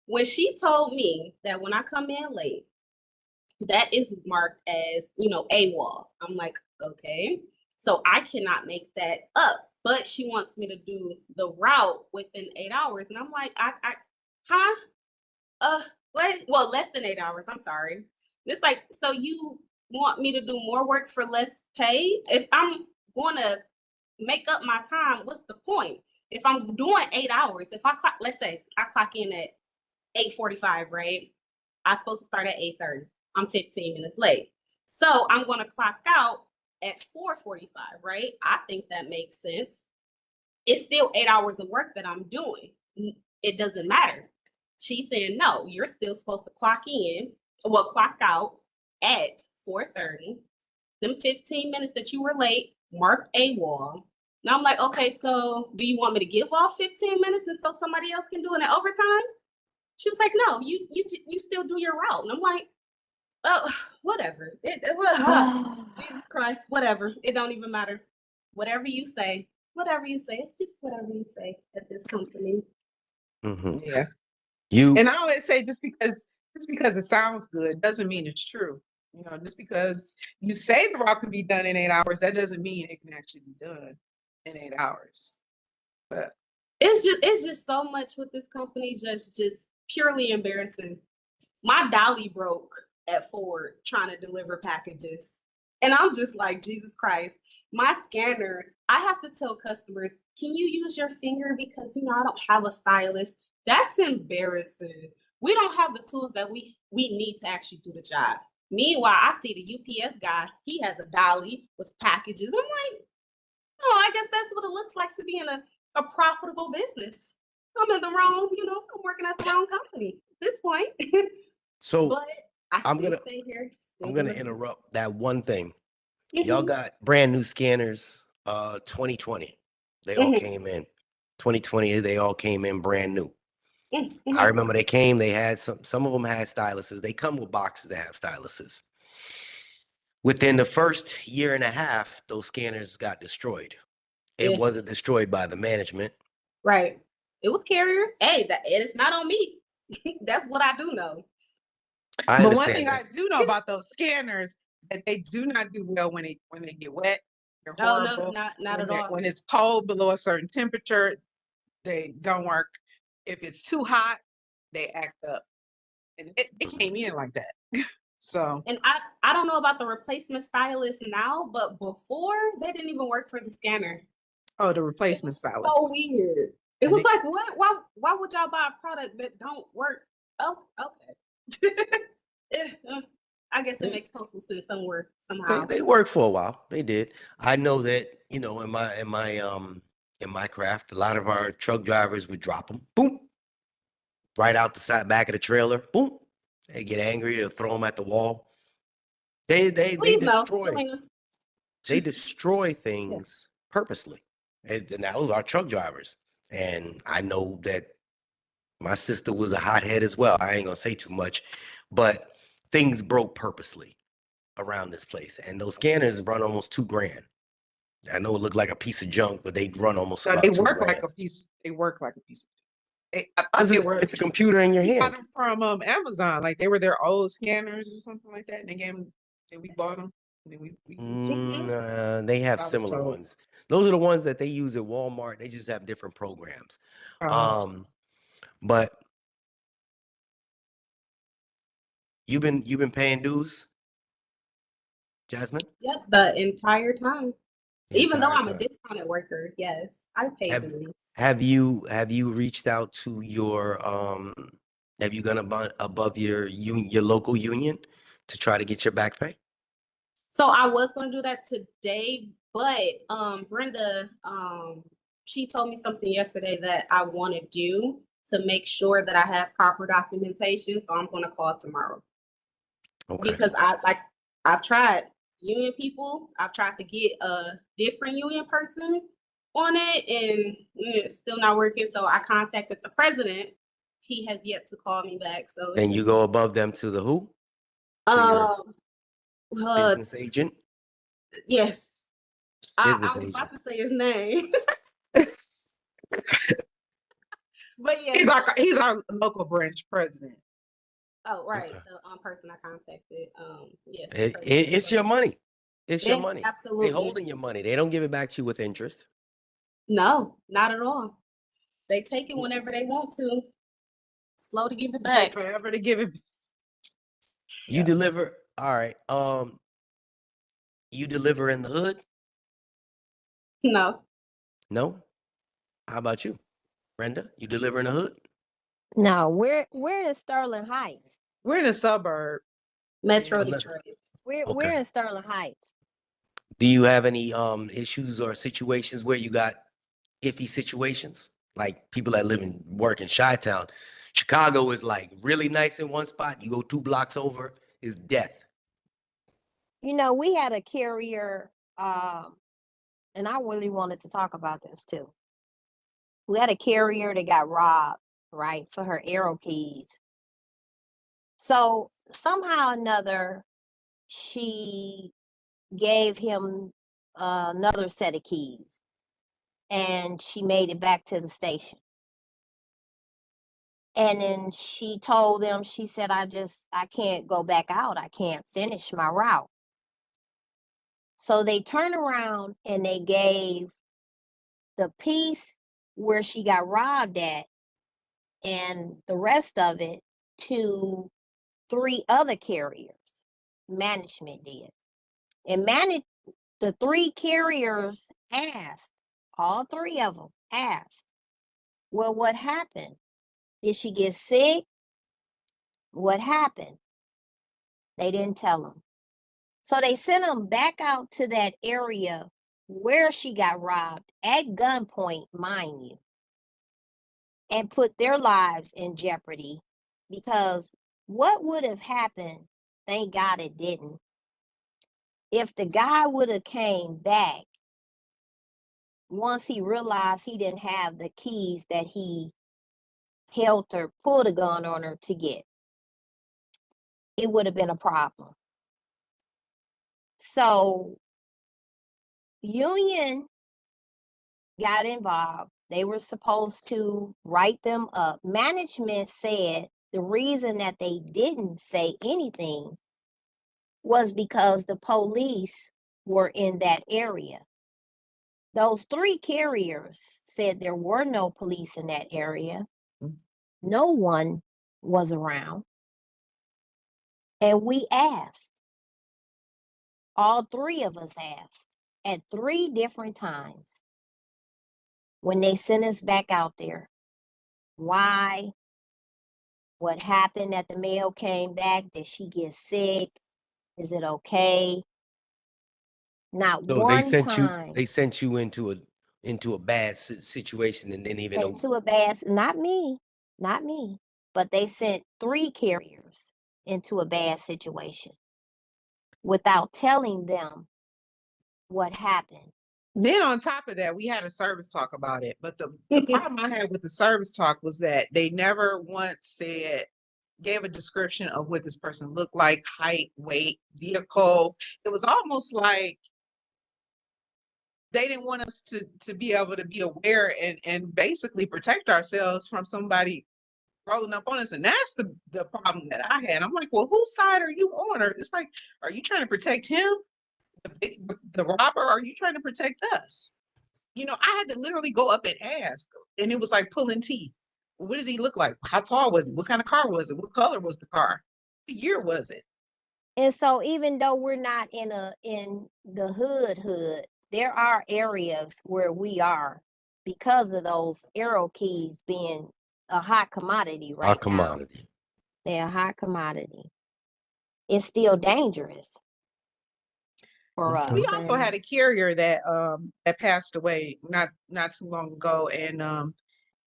When she told me that when I come in late, that is marked as, AWOL. I'm like, okay. So I cannot make that up. But she wants me to do the route within 8 hours. And I'm like, huh? What? Well, less than 8 hours. I'm sorry. It's like, so you want me to do more work for less pay? If I'm going to make up my time, what's the point? If I'm doing 8 hours, if I clock, let's say I clock in at 8:45, right? I'm supposed to start at 8:30. I'm 15 minutes late. So I'm going to clock out at 4:45, right? I think that makes sense. It's still 8 hours of work that I'm doing. It doesn't matter. She's saying, no, you're still supposed to clock out at 4:30. Them 15 minutes that you were late, marked AWOL. Now I'm like, okay, so do you want me to give off 15 minutes and so somebody else can do it in overtime? She was like, no, you still do your route. And I'm like, oh, whatever. Jesus Christ, whatever. It don't even matter. Whatever you say, it's just whatever you say at this company. Mm-hmm. Yeah. You And I always say just because it sounds good doesn't mean it's true. Just because you say the route can be done in 8 hours, that doesn't mean it can actually be done in 8 hours. But It's just so much with this company, just purely embarrassing. My dolly broke at Ford trying to deliver packages. And I'm just like, Jesus Christ, my scanner, I have to tell customers, can you use your finger because I don't have a stylus. That's embarrassing. We don't have the tools that we need to actually do the job. Meanwhile, I see the UPS guy, he has a dolly with packages. I'm like, oh, I guess that's what it looks like to be in a profitable business. I'm in the wrong, I'm working at the wrong company at this point. so But I I'm still gonna stay here. Still I'm gonna doing interrupt that one thing. it. Y'all Mhm, got brand new scanners 2020. They all mhm, came in. 2020, they all came in brand new. I mhm. remember they came, they had some of them had styluses. They come with boxes that have styluses. Within the first year and a half, those scanners got destroyed. It Yeah, wasn't destroyed by the management. right. It was carriers. Hey, it's not on me. That's what I do know. I but one thing understand I that. do know about those scanners that they do not do well when they get wet. They're Oh no, horrible. not When at they all. when it's cold below a certain temperature, they don't work. If it's too hot, they act up. And it came in like that. So, And I don't know about the replacement stylist now, but before they didn't even work for the scanner. oh, the It replacement was so stylist. weird. It And was they like, what? Why would y'all buy a product that don't work? Oh, okay. Eh, I guess it makes postal sense somewhere They somehow. they worked for a while. They did. I know that, you know, in my craft, a lot of our truck drivers would drop them, boom, right out the side back of the trailer, boom. They get angry, they'll throw them at the wall. They Please no, destroy Jelena. they destroy Yeah. things purposely. And that was our truck drivers. And I know that my sister was a hothead as well. I ain't gonna say too much, but things broke purposely around this place. And those scanners run almost $2,000. I know it looked like a piece of junk, but they run almost So about they two work like grand. a piece. They work like a piece. I thought This they is were. it's a computer in your We got hand. them from Amazon. Like they were their old scanners or something like that. And they gave them, and we bought them. And then we used them. They have I was similar told. ones. Those are the ones that they use at Walmart. They just have different programs. Um, But you've been paying dues, Jasmine, Yep, the entire time. the Even though entire I'm a time. discounted worker, yes, I pay Have dues. have you reached out to your have you gone above your your local union to try to get your back pay? So I was gonna do that today, but Brenda, she told me something yesterday that I want to do to make sure that I have proper documentation. So I'm gonna call tomorrow Okay. because I've tried union people. I've tried to get a different union person on it, and it's still not working. So I contacted the president. He has yet to call me back. So it's Then you just go above them to the who? To your um uh business agent? yes. I Business was about agent. to say his name. But he's yes. our local branch president. Oh, right. Okay. The person I contacted. Yes, the It, president. it's your money. It's your Yeah, money. They absolutely. holding your money. They don't give it back to you with interest. No, not at all. They take it whenever they want to. Slow to give it It take back. forever to give it. You Yeah. deliver, all right. You deliver in the hood? No. No? How about you? Brenda, you deliver in the hood? No, we're in Sterling Heights. We're in a suburb. Metro So no- Detroit. We're Okay. in Sterling Heights. Do you have any issues or situations where you got iffy situations? Like people that live and work in Chi-Town. Chicago is like really nice in one spot. You go 2 blocks over, is death. You know, we had a carrier, and I really wanted to talk about this too. We had a carrier that got robbed, right, for her arrow keys. So somehow or another, she gave him another set of keys, and she made it back to the station. And then she told them, she said, I can't go back out. I can't finish my route. So they turned around and they gave the piece where she got robbed at and the rest of it to 3 other carriers. Management did. And the 3 carriers asked, all 3 of them asked, well, what happened? Did she get sick? What happened? They didn't tell them. So they sent them back out to that area where she got robbed at gunpoint, mind you, and put their lives in jeopardy because what would have happened, thank God it didn't, if the guy would have came back once he realized he didn't have the keys that he held her, pulled a gun on her to get, it would have been a problem. So union got involved. They were supposed to write them up. Management said the reason that they didn't say anything was because the police were in that area. Those 3 carriers said there were no police in that area. No one was around. And we asked, all 3 of us asked at 3 different times when they sent us back out there, why, what happened that the mail came back, did she get sick, Is it okay? Not So one time they sent you into a bad situation, and then even into a bad, not me, but they sent 3 carriers into a bad situation without telling them what happened. Then on top of that, we had a service talk about it. But the problem I had with the service talk was that they never once gave a description of what this person looked like, height, weight, vehicle. It was almost like they didn't want us to be able to be aware and basically protect ourselves from somebody rolling up on us. And that's the problem that I had. I'm like, well, whose side are you on? Or it's like, are you trying to protect him, the robber? Or are you trying to protect us? You know, I had to literally go up and ask, and it was like pulling teeth. What does he look like? How tall was he? What kind of car was it? What color was the car? What year was it? And so even though we're not in the hood, there are areas where we are because of those arrow keys being a hot commodity right our now. commodity. They're a hot commodity. It's still dangerous for Okay. We us. also had a carrier that passed away not too long ago, and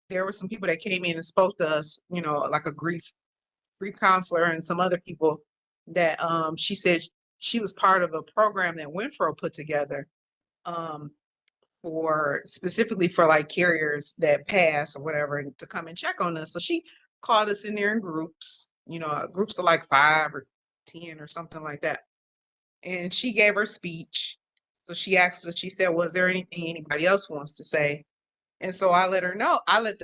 there were some people that came in and spoke to us, you know, like a grief counselor and some other people that she said she was part of a program that Winfro put together um for specifically for like carriers that pass or whatever and to come and check on us. So she called us in there in groups, you know, groups of like 5 or 10 or something like that. And she gave her speech. So she asked us, she said, was there anything anybody else wants to say? And so I let her know, I let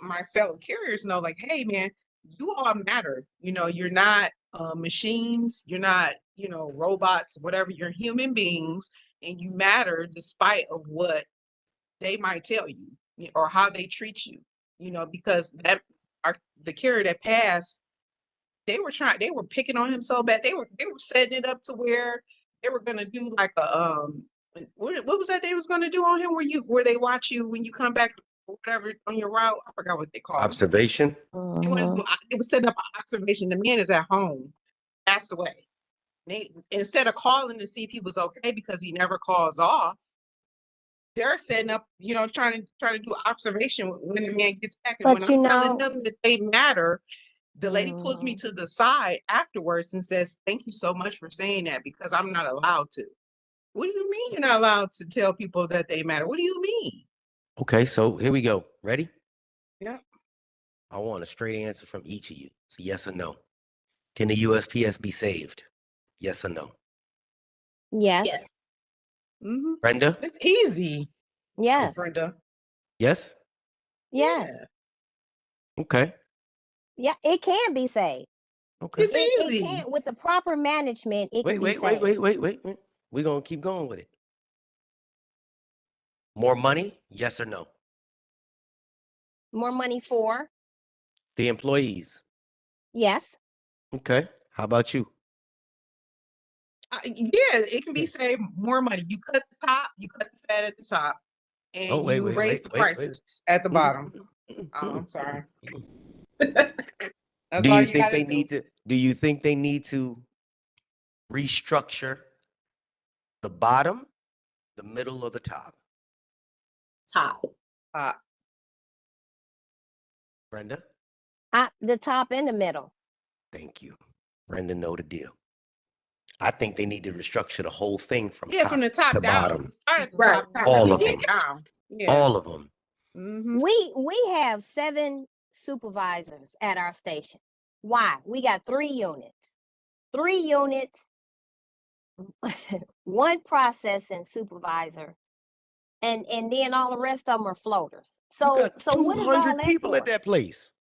my fellow carriers know, like, hey man, you all matter. You know, you're not machines, you're not, you know, robots, whatever, you're human beings, and you matter despite of what they might tell you or how they treat you, you know, because the carrier that passed, they were picking on him so bad. They were setting it up to where they were gonna do like a what was that they was gonna do on him where they watch you when you come back or whatever on your route? I forgot what they called it. Observation. It was setting up an observation. The man is at home, passed away. They, instead of calling to see if he was okay because he never calls off, they're setting up, you know, trying to do observation when the man gets back. And But when you I'm telling know, them that they matter, the lady pulls me to the side afterwards and says, "Thank you so much for saying that because I'm not allowed to." What do you mean you're not allowed to tell people that they matter? What do you mean? Okay, so here we go. Ready? Yeah. I want a straight answer from each of you. So yes or no. Can the USPS be saved? Yes or no. yes, Mm-hmm. Brenda? It's easy. yes, Brenda. Yes? yes, Okay. yeah, it can be saved. Okay. It's It easy. can, with the proper management, it can Wait, be wait, saved. wait. We're gonna keep going with it. More money? Yes or no? More money for, The employees. yes. Okay. How about you? Yeah, it can be saved more money. You cut the top, you cut the fat at the top, Oh, and wait, you wait, raise wait, the wait, wait. prices at the bottom. Oh, I'm sorry. That's Do all you you think gotta they do. need to do you think they need to restructure the bottom, the middle, or the top? Top. Brenda? The top and the middle. Thank you. Brenda know the deal. I think they need to restructure the whole thing from Yeah, from the top to down. bottom. Start at the Right. top, All work of your way them. down. Yeah. All of them. Mm-hmm. We have 7 supervisors at our station. Why? We got 3 units. 3 units, 1 processing supervisor, and then all the rest of them are floaters. You So got what is all 200 that people at for? that place.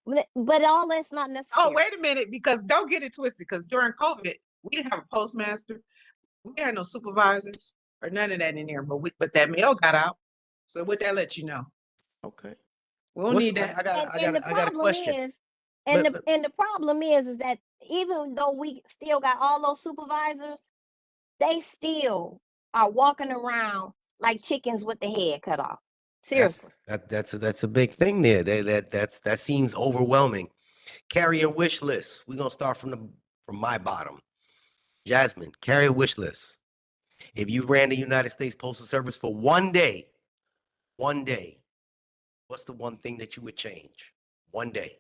But all that's not Oh, necessary. wait a minute, because don't get it twisted. Because during COVID, we didn't have a postmaster, we had no supervisors or none of that in there. But that mail got out. So what that let you know? Okay. We'll What's, need that. And the I got a problem question. is, But- and the problem is that even though we still got all those supervisors, they still are walking around like chickens with the head cut off. Seriously. That's a big thing there. That seems overwhelming. Carrier wish list. We're gonna start from my bottom. Jasmine, carry a wish list. If you ran the United States Postal Service for one day, what's the one thing that you would change? One day.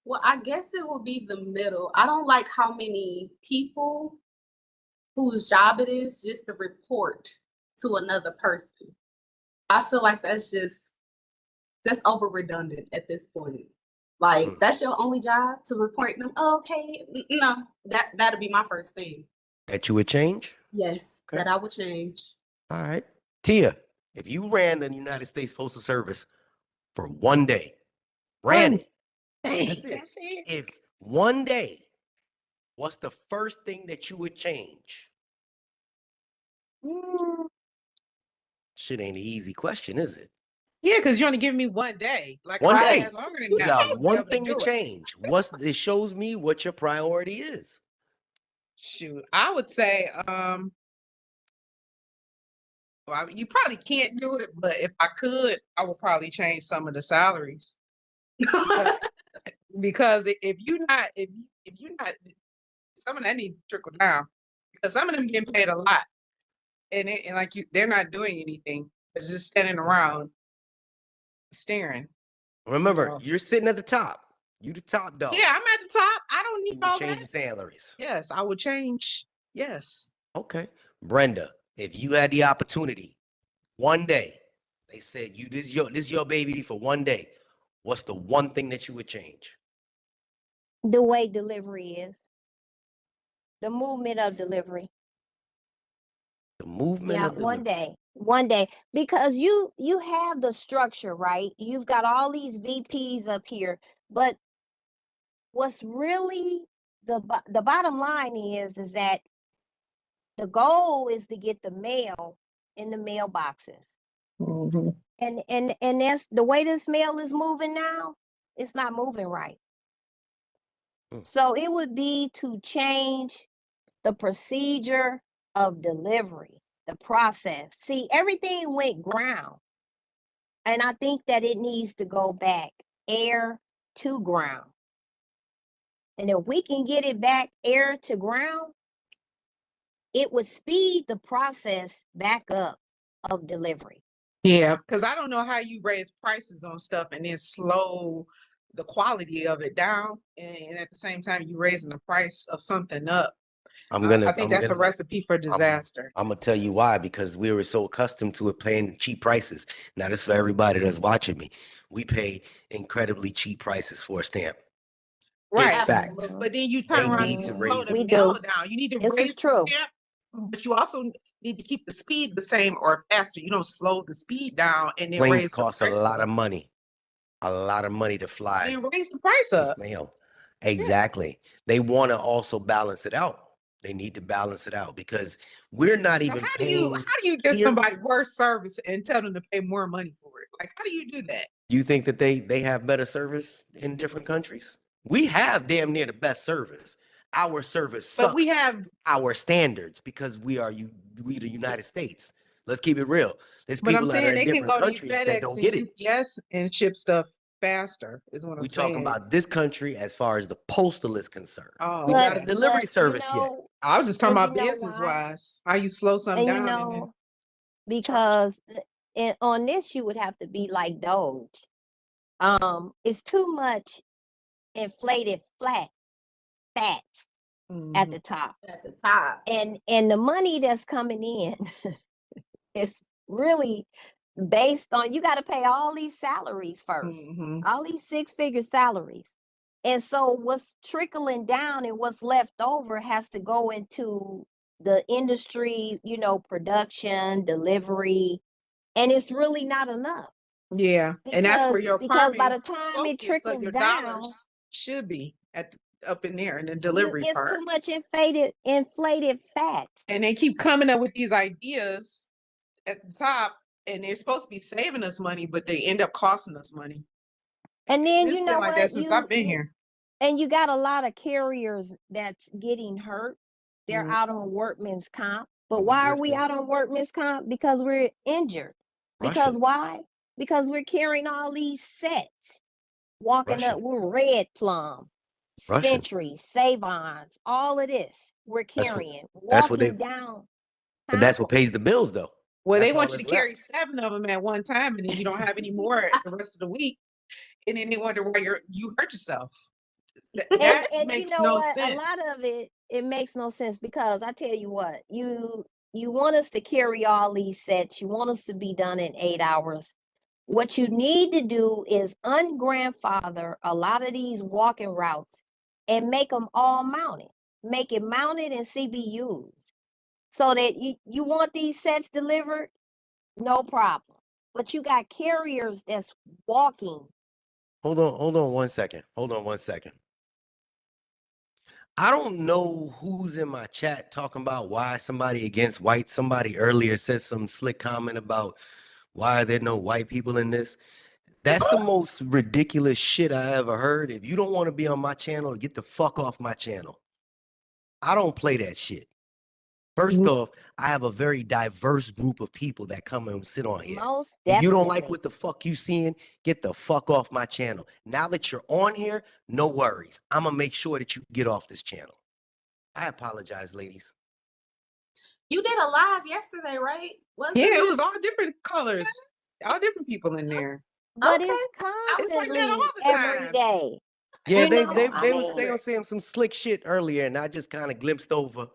Well, I guess it will be the middle. I don't like how many people whose job it is just to report to another person. I feel like that's over redundant at this point. Like that's your only job to report them. Oh, okay, no, that'll be my first thing. That you would change? Yes, Okay. that I would change. All right. Tia, if you ran the United States Postal Service for one day, ran it. Dang, That's it. If one day, what's the first thing that you would change? Shit ain't an easy question, is it? Yeah, because you only give me one day. Like One if I day. had longer than You that, I got wouldn't be one able thing to do it. change. It shows me what your priority is. Shoot, I would say, well, you probably can't do it, but if I could, I would probably change some of the salaries. Because if you're not, some of that need to trickle down because some of them getting paid a lot, and like they're not doing anything, but just standing around staring. Remember, you're sitting at the top. You the top dog. Yeah, I'm at the top. I don't need You all change that. the salaries. Yes, I would change. Yes. Okay. Brenda, if you had the opportunity, one day, they said this is your baby for one day. What's the one thing that you would change? the way delivery is, the movement of delivery. The movement Yeah, of delivery. one day, because you have the structure, right? You've got all these VPs up here, but what's really the bottom line is that the goal is to get the mail in the mailboxes. Mhm. And that's the way this mail is moving now. It's not moving right. So it would be to change the procedure of delivery, the process. See, everything went ground. And I think that it needs to go back air to ground. And if we can get it back air to ground, it would speed the process back up of delivery. Yeah, because I don't know how you raise prices on stuff and then slow the quality of it down, and at the same time you raising the price of something up. I think that's a recipe for disaster. I'm gonna tell you why, because we were so accustomed to it paying cheap prices. Now, this is for everybody that's watching me. We pay incredibly cheap prices for a stamp. Right. It's fact. But then you They turn around need and to slow raise the We mail do. down. You need to This is raise the true. stamp, but you also need to keep the speed the same or faster. You don't slow the speed down and then Planes raise the cost a price lot up. of money. A lot of money to fly Then raise the price this up. mail. Exactly. They want to also balance it out. They need to balance it out because we're not So even how paying. do you give here. somebody worse service and tell them to pay more money for it? Like, how do you do that? You think that they have better service in different countries? We have damn near the best service. Our service But we sucks have, our standards because we the United States. Let's keep it real. There's but I'm people that are saying in they can different go to countries that FedEx don't and get it. UPS and ship stuff faster, is what We I'm talking saying. about this country as far as the postal is concerned. Oh, We're not a okay. delivery service yet. I was just talking and about business wise, how you slow something And down and then charge. because on this you would have to be like Doge. It's too much inflated fat at Mhm. the top. At the top. And the money that's coming in is really based on, you got to pay all these salaries first, Mhm. all these 6-figure salaries. And so what's trickling down and what's left over has to go into the industry, production, delivery, and it's really not enough. Yeah, and that's where your Because by primary the time it focus of trickles your down, dollars should be up in there in the delivery it's part. too much inflated fat. And they keep coming up with these ideas at the top, and they're supposed to be saving us money, but they end up costing us money. And then It's been like that since I've been here. And you got a lot of carriers that's getting hurt. They're Mhm. out on workman's comp. But why are we out on workman's comp? Because we're injured. Because why? Because we're carrying all these sets. walking up Russian. with Red Plum, Russian. Century, Savons, all of this we're That's what carrying, that's what they walking down, but huh? that's what pays the bills though. Well, they That's all want you to that's carry left. 7 of them at one time, and then you don't have any more the rest of the week, and then they wonder why you hurt yourself. That And you makes know no what? A lot sense. of it makes no sense because I tell you what, you want us to carry all these sets, you want us to be done in 8 hours. What you need to do is ungrandfather a lot of these walking routes and make them all mounted. Make it mounted in CBUs so that you want these sets delivered, no problem. But you got carriers that's walking. Hold on 1 second. Hold on 1 second. I don't know who's in my chat talking about why somebody against white. Somebody earlier said some slick comment about why are there no white people in this. That's the most ridiculous shit I ever heard. If you don't want to be on my channel, get the fuck off my channel. I don't play that shit. First off, I have a very diverse group of people that come and sit on here. Most If you don't like definitely. what the fuck you seeing, get the fuck off my channel. Now that you're on here, no worries. I'm gonna make sure that you get off this channel. I apologize, ladies. You did a live yesterday, right? Wasn't Yeah, it it? was all different colors, all different people in there. But Okay. it's It's like that constantly all the every time. day. Yeah, You know, I they was mean, saying some slick shit earlier, and I just kind of glimpsed over.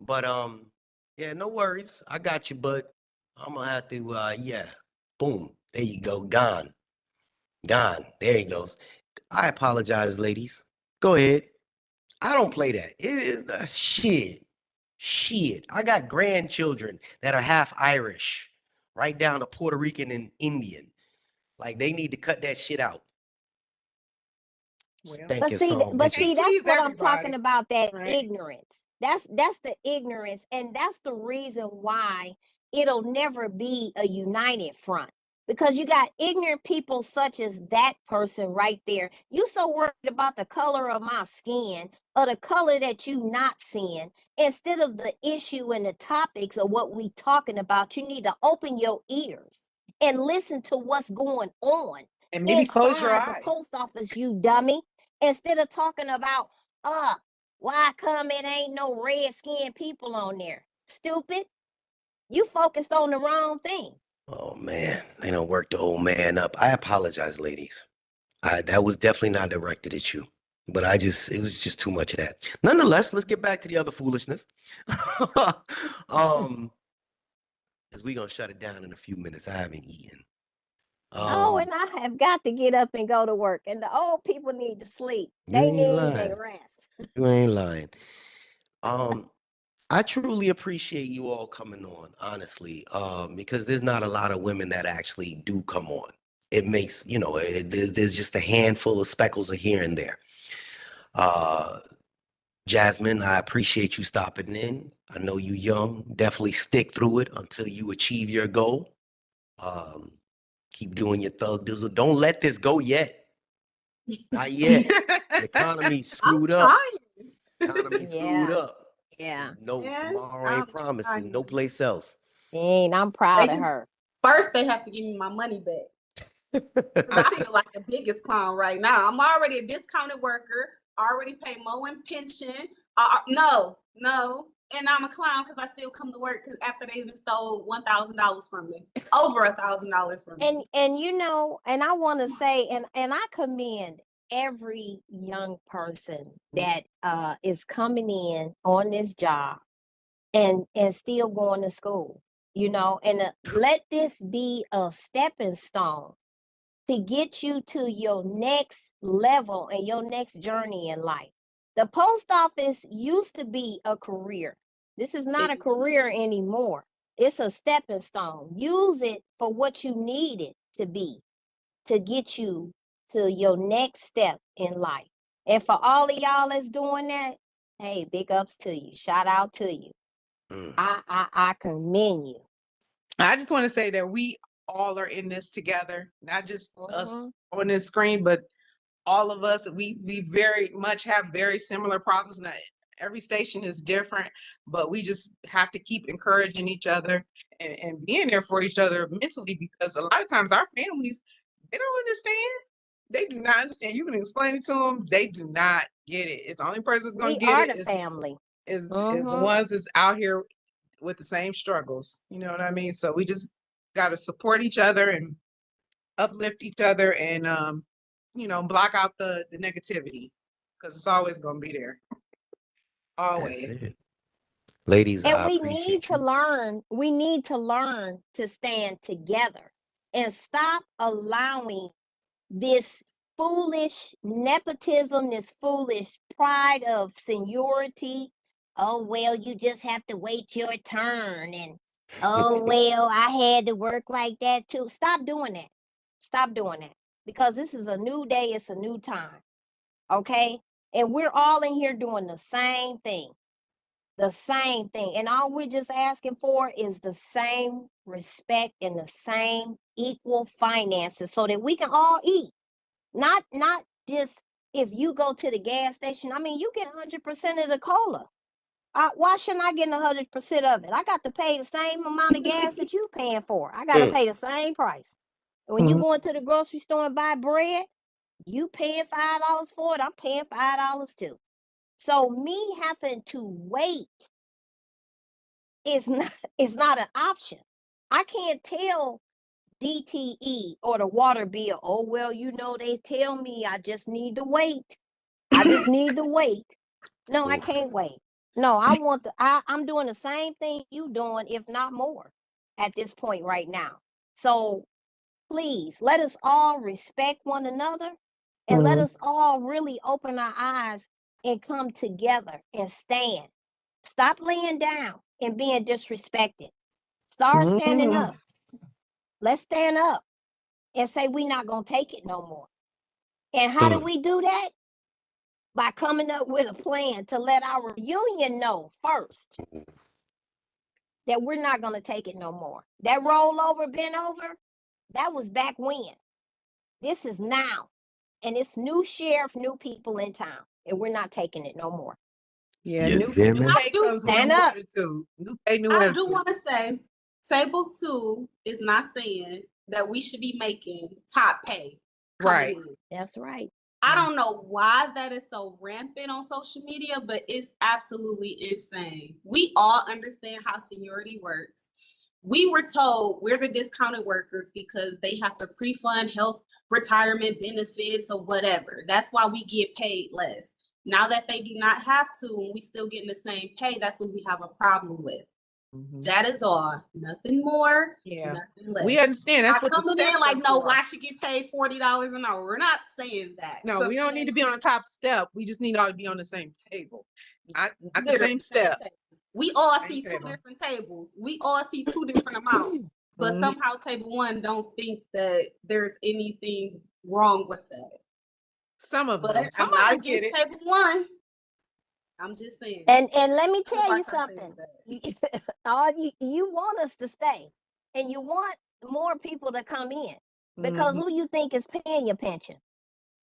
But yeah, no worries. I got you, bud. I'm gonna have to yeah. Boom. There you go. Gone. Gone. There he goes. I apologize, ladies. Go ahead. I don't play that. It is shit. Shit. I got grandchildren that are half Irish, right down to Puerto Rican and Indian. Like they need to cut that shit out. Well, but Stinking see, song you but can't see, bitches. that's please what I'm talking everybody, about, that right? ignorance. That's the ignorance, and that's the reason why it'll never be a united front. Because you got ignorant people such as that person right there. You so worried about the color of my skin or the color that you not seeing instead of the issue and the topics of what we talking about. You need to open your ears and listen to what's going on And maybe close your inside the post eyes. office, you dummy. Instead of talking about, why come it ain't no red skinned people on there? Stupid. You focused on the wrong thing. Oh man, they don't work the old man up. I apologize, ladies. That was definitely not directed at you. But it was just too much of that. Nonetheless, let's get back to the other foolishness. um, because we're gonna shut it down in a few minutes. I haven't eaten. Oh, Um, and I have got to get up and go to work. And the old people need to sleep. you They ain't need their lying. rest. You ain't lying. Um, I truly appreciate you all coming on, honestly, because there's not a lot of women that actually do come on. It makes, there's just a handful of speckles of here and there. Uh, Jasmine, I appreciate you stopping in. I know you young. Definitely stick through it until you achieve your goal. Um, keep doing your thug dizzle. Don't let this go yet. Not yet. The economy I'm screwed up. trying. Economy screwed Yeah, up. yeah. There's no Yeah, tomorrow I'm ain't promised. There's no trying. place else. And I'm They proud of just her. first they have to give me my money back. Because I I think feel like the biggest clown right now. I'm already a discounted worker, already pay more in pension. No. And I'm a clown because I still come to work because after they even stole $1,000 from me. Over $1,000 from me. And you know, and I want to say, and I commend every young person that is coming in on this job and still going to school, you know, and let this be a stepping stone to get you to your next level and your next journey in life. The post office used to be a career. This is not a career anymore. It's a stepping stone. Use it for what you need it to be to get you to your next step in life. And for all of y'all that's doing that, hey, big ups to you. Shout out to you. Mm. I commend you. I just want to say that we all are in this together, not just us Mhm. on this screen, but all of us. We very much have very similar problems. Now, every station is different, but we just have to keep encouraging each other and being there for each other mentally because a lot of times our families, they don't understand. They do not understand. You can explain it to them. They do not get it. It's the only person that's gonna We get are it the family. is the Mhm. ones that's out here with the same struggles. You know what I mean? So we just gotta support each other and uplift each other and block out the negativity because it's always gonna be there. That's Always. it. Ladies, And I we need appreciate to you. learn, to stand together and stop allowing this foolish nepotism, this foolish pride of seniority. Oh, well, you just have to wait your turn. And oh, well, I had to work like that too. Stop doing that. Stop doing that. Because this is a new day, it's a new time. Okay? And we're all in here doing the same thing. The same thing. And all we're just asking for is the same respect and the same equal finances so that we can all eat. Not just if you go to the gas station. I mean, you get 100% of the cola. Why shouldn't I get 100% of it? I got to pay the same amount of gas that you paying for. I got to Mm. pay the same price. And when you go into the grocery store and buy bread, you paying $5 for it. I'm paying $5 too. So me having to wait is not an option. I can't tell DTE or the water bill, oh, well, they tell me I just need to wait. I just need to wait. No, I Oof. can't wait. No, I'm doing the same thing you doing, if not more, at this point right now. So please let us all respect one another and let us all really open our eyes and come together and stand. Stop laying down and being disrespected. Start standing up. Let's stand up and say we're not going to take it no more. And how do Mm. we do that? By coming up with a plan to let our union know first that we're not going to take it no more. That rollover, bent over, that was back when. This is now. And it's new sheriff, new people in town. And we're not taking it no more. Yeah, You new feel me? pay comes with a Stand new up. attitude. New pay, new I do attitude. want to say, Table 2 is not saying that we should be making top pay coming Right. in. That's right. I don't know why that is so rampant on social media, but it's absolutely insane. We all understand how seniority works. We were told we're the discounted workers because they have to pre-fund health, retirement benefits, or whatever. That's why we get paid less. Now that they do not have to and we still getting the same pay, that's what we have a problem with. That is all. Nothing more, Yeah. nothing less. We understand. That's Not what the coming in steps like, are no, for. why should get paid $40 an hour? We're not saying that. No, we don't need to be on the top step. We just need all to be on the same table. Not the Literally, same step. table. We all Same see two table. different tables. We all see two different amounts. But somehow table 1 don't think that there's anything wrong with that. Some of But them. Some I'm not of them get against it. table 1. I'm just saying. And let me Some tell of you us are saying something. that. You want us to stay, and you want more people to come in because who you think is paying your pension?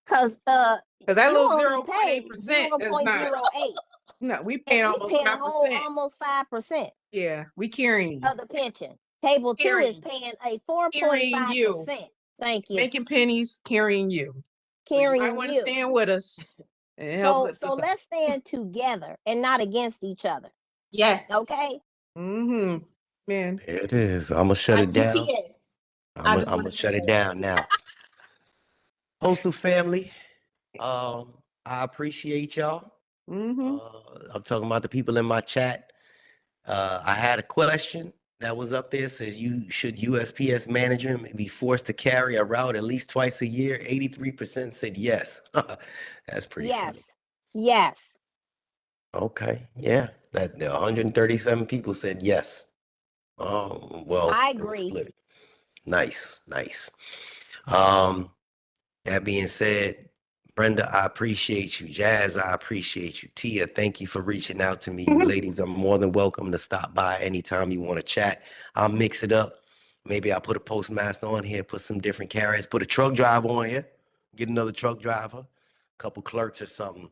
Because that you little only pay 0.8% is not. 0.08, No, we and paying we almost paying a whole 5%. almost 5% Yeah, we carrying you. of the pension. Table 2 is paying a Carrying you. 4.5%. Thank you. Making pennies, carrying you. So you might Carrying want to you. stand with us and help lift us up. Let's stand together and not against each other. Yes. Okay. Man. There it is. I'm gonna shut it down. UPS. I'm gonna shut it down now. Postal family, I appreciate y'all. I'm talking about the people in my chat. I had a question that was up there. Says should USPS management be forced to carry a route at least twice a year? 83% said yes. That's pretty funny. Yes. Okay, yeah, that 137 people said yes. Well, I it was agree. split. Nice. That being said, Brenda, I appreciate you. Jazz, I appreciate you. Tia, thank you for reaching out to me. You ladies are more than welcome to stop by anytime you want to chat. I'll mix it up. Maybe I'll put a postmaster on here, put some different carriers, put a truck driver on here, get another truck driver, a couple clerks or something,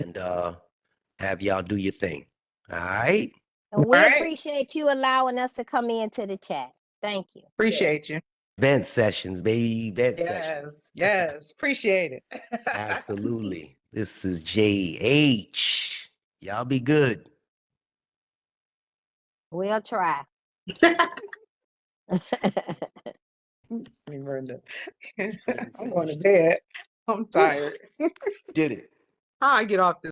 and have y'all do your thing. All right? And we appreciate you allowing us to come into the chat. Thank you. Appreciate you. Vent sessions, baby. Vent sessions. Yes, appreciate it. Absolutely. This is JH. Y'all be good. We'll try. Miranda. I'm going to bed. I'm tired. Did it. How I get off this?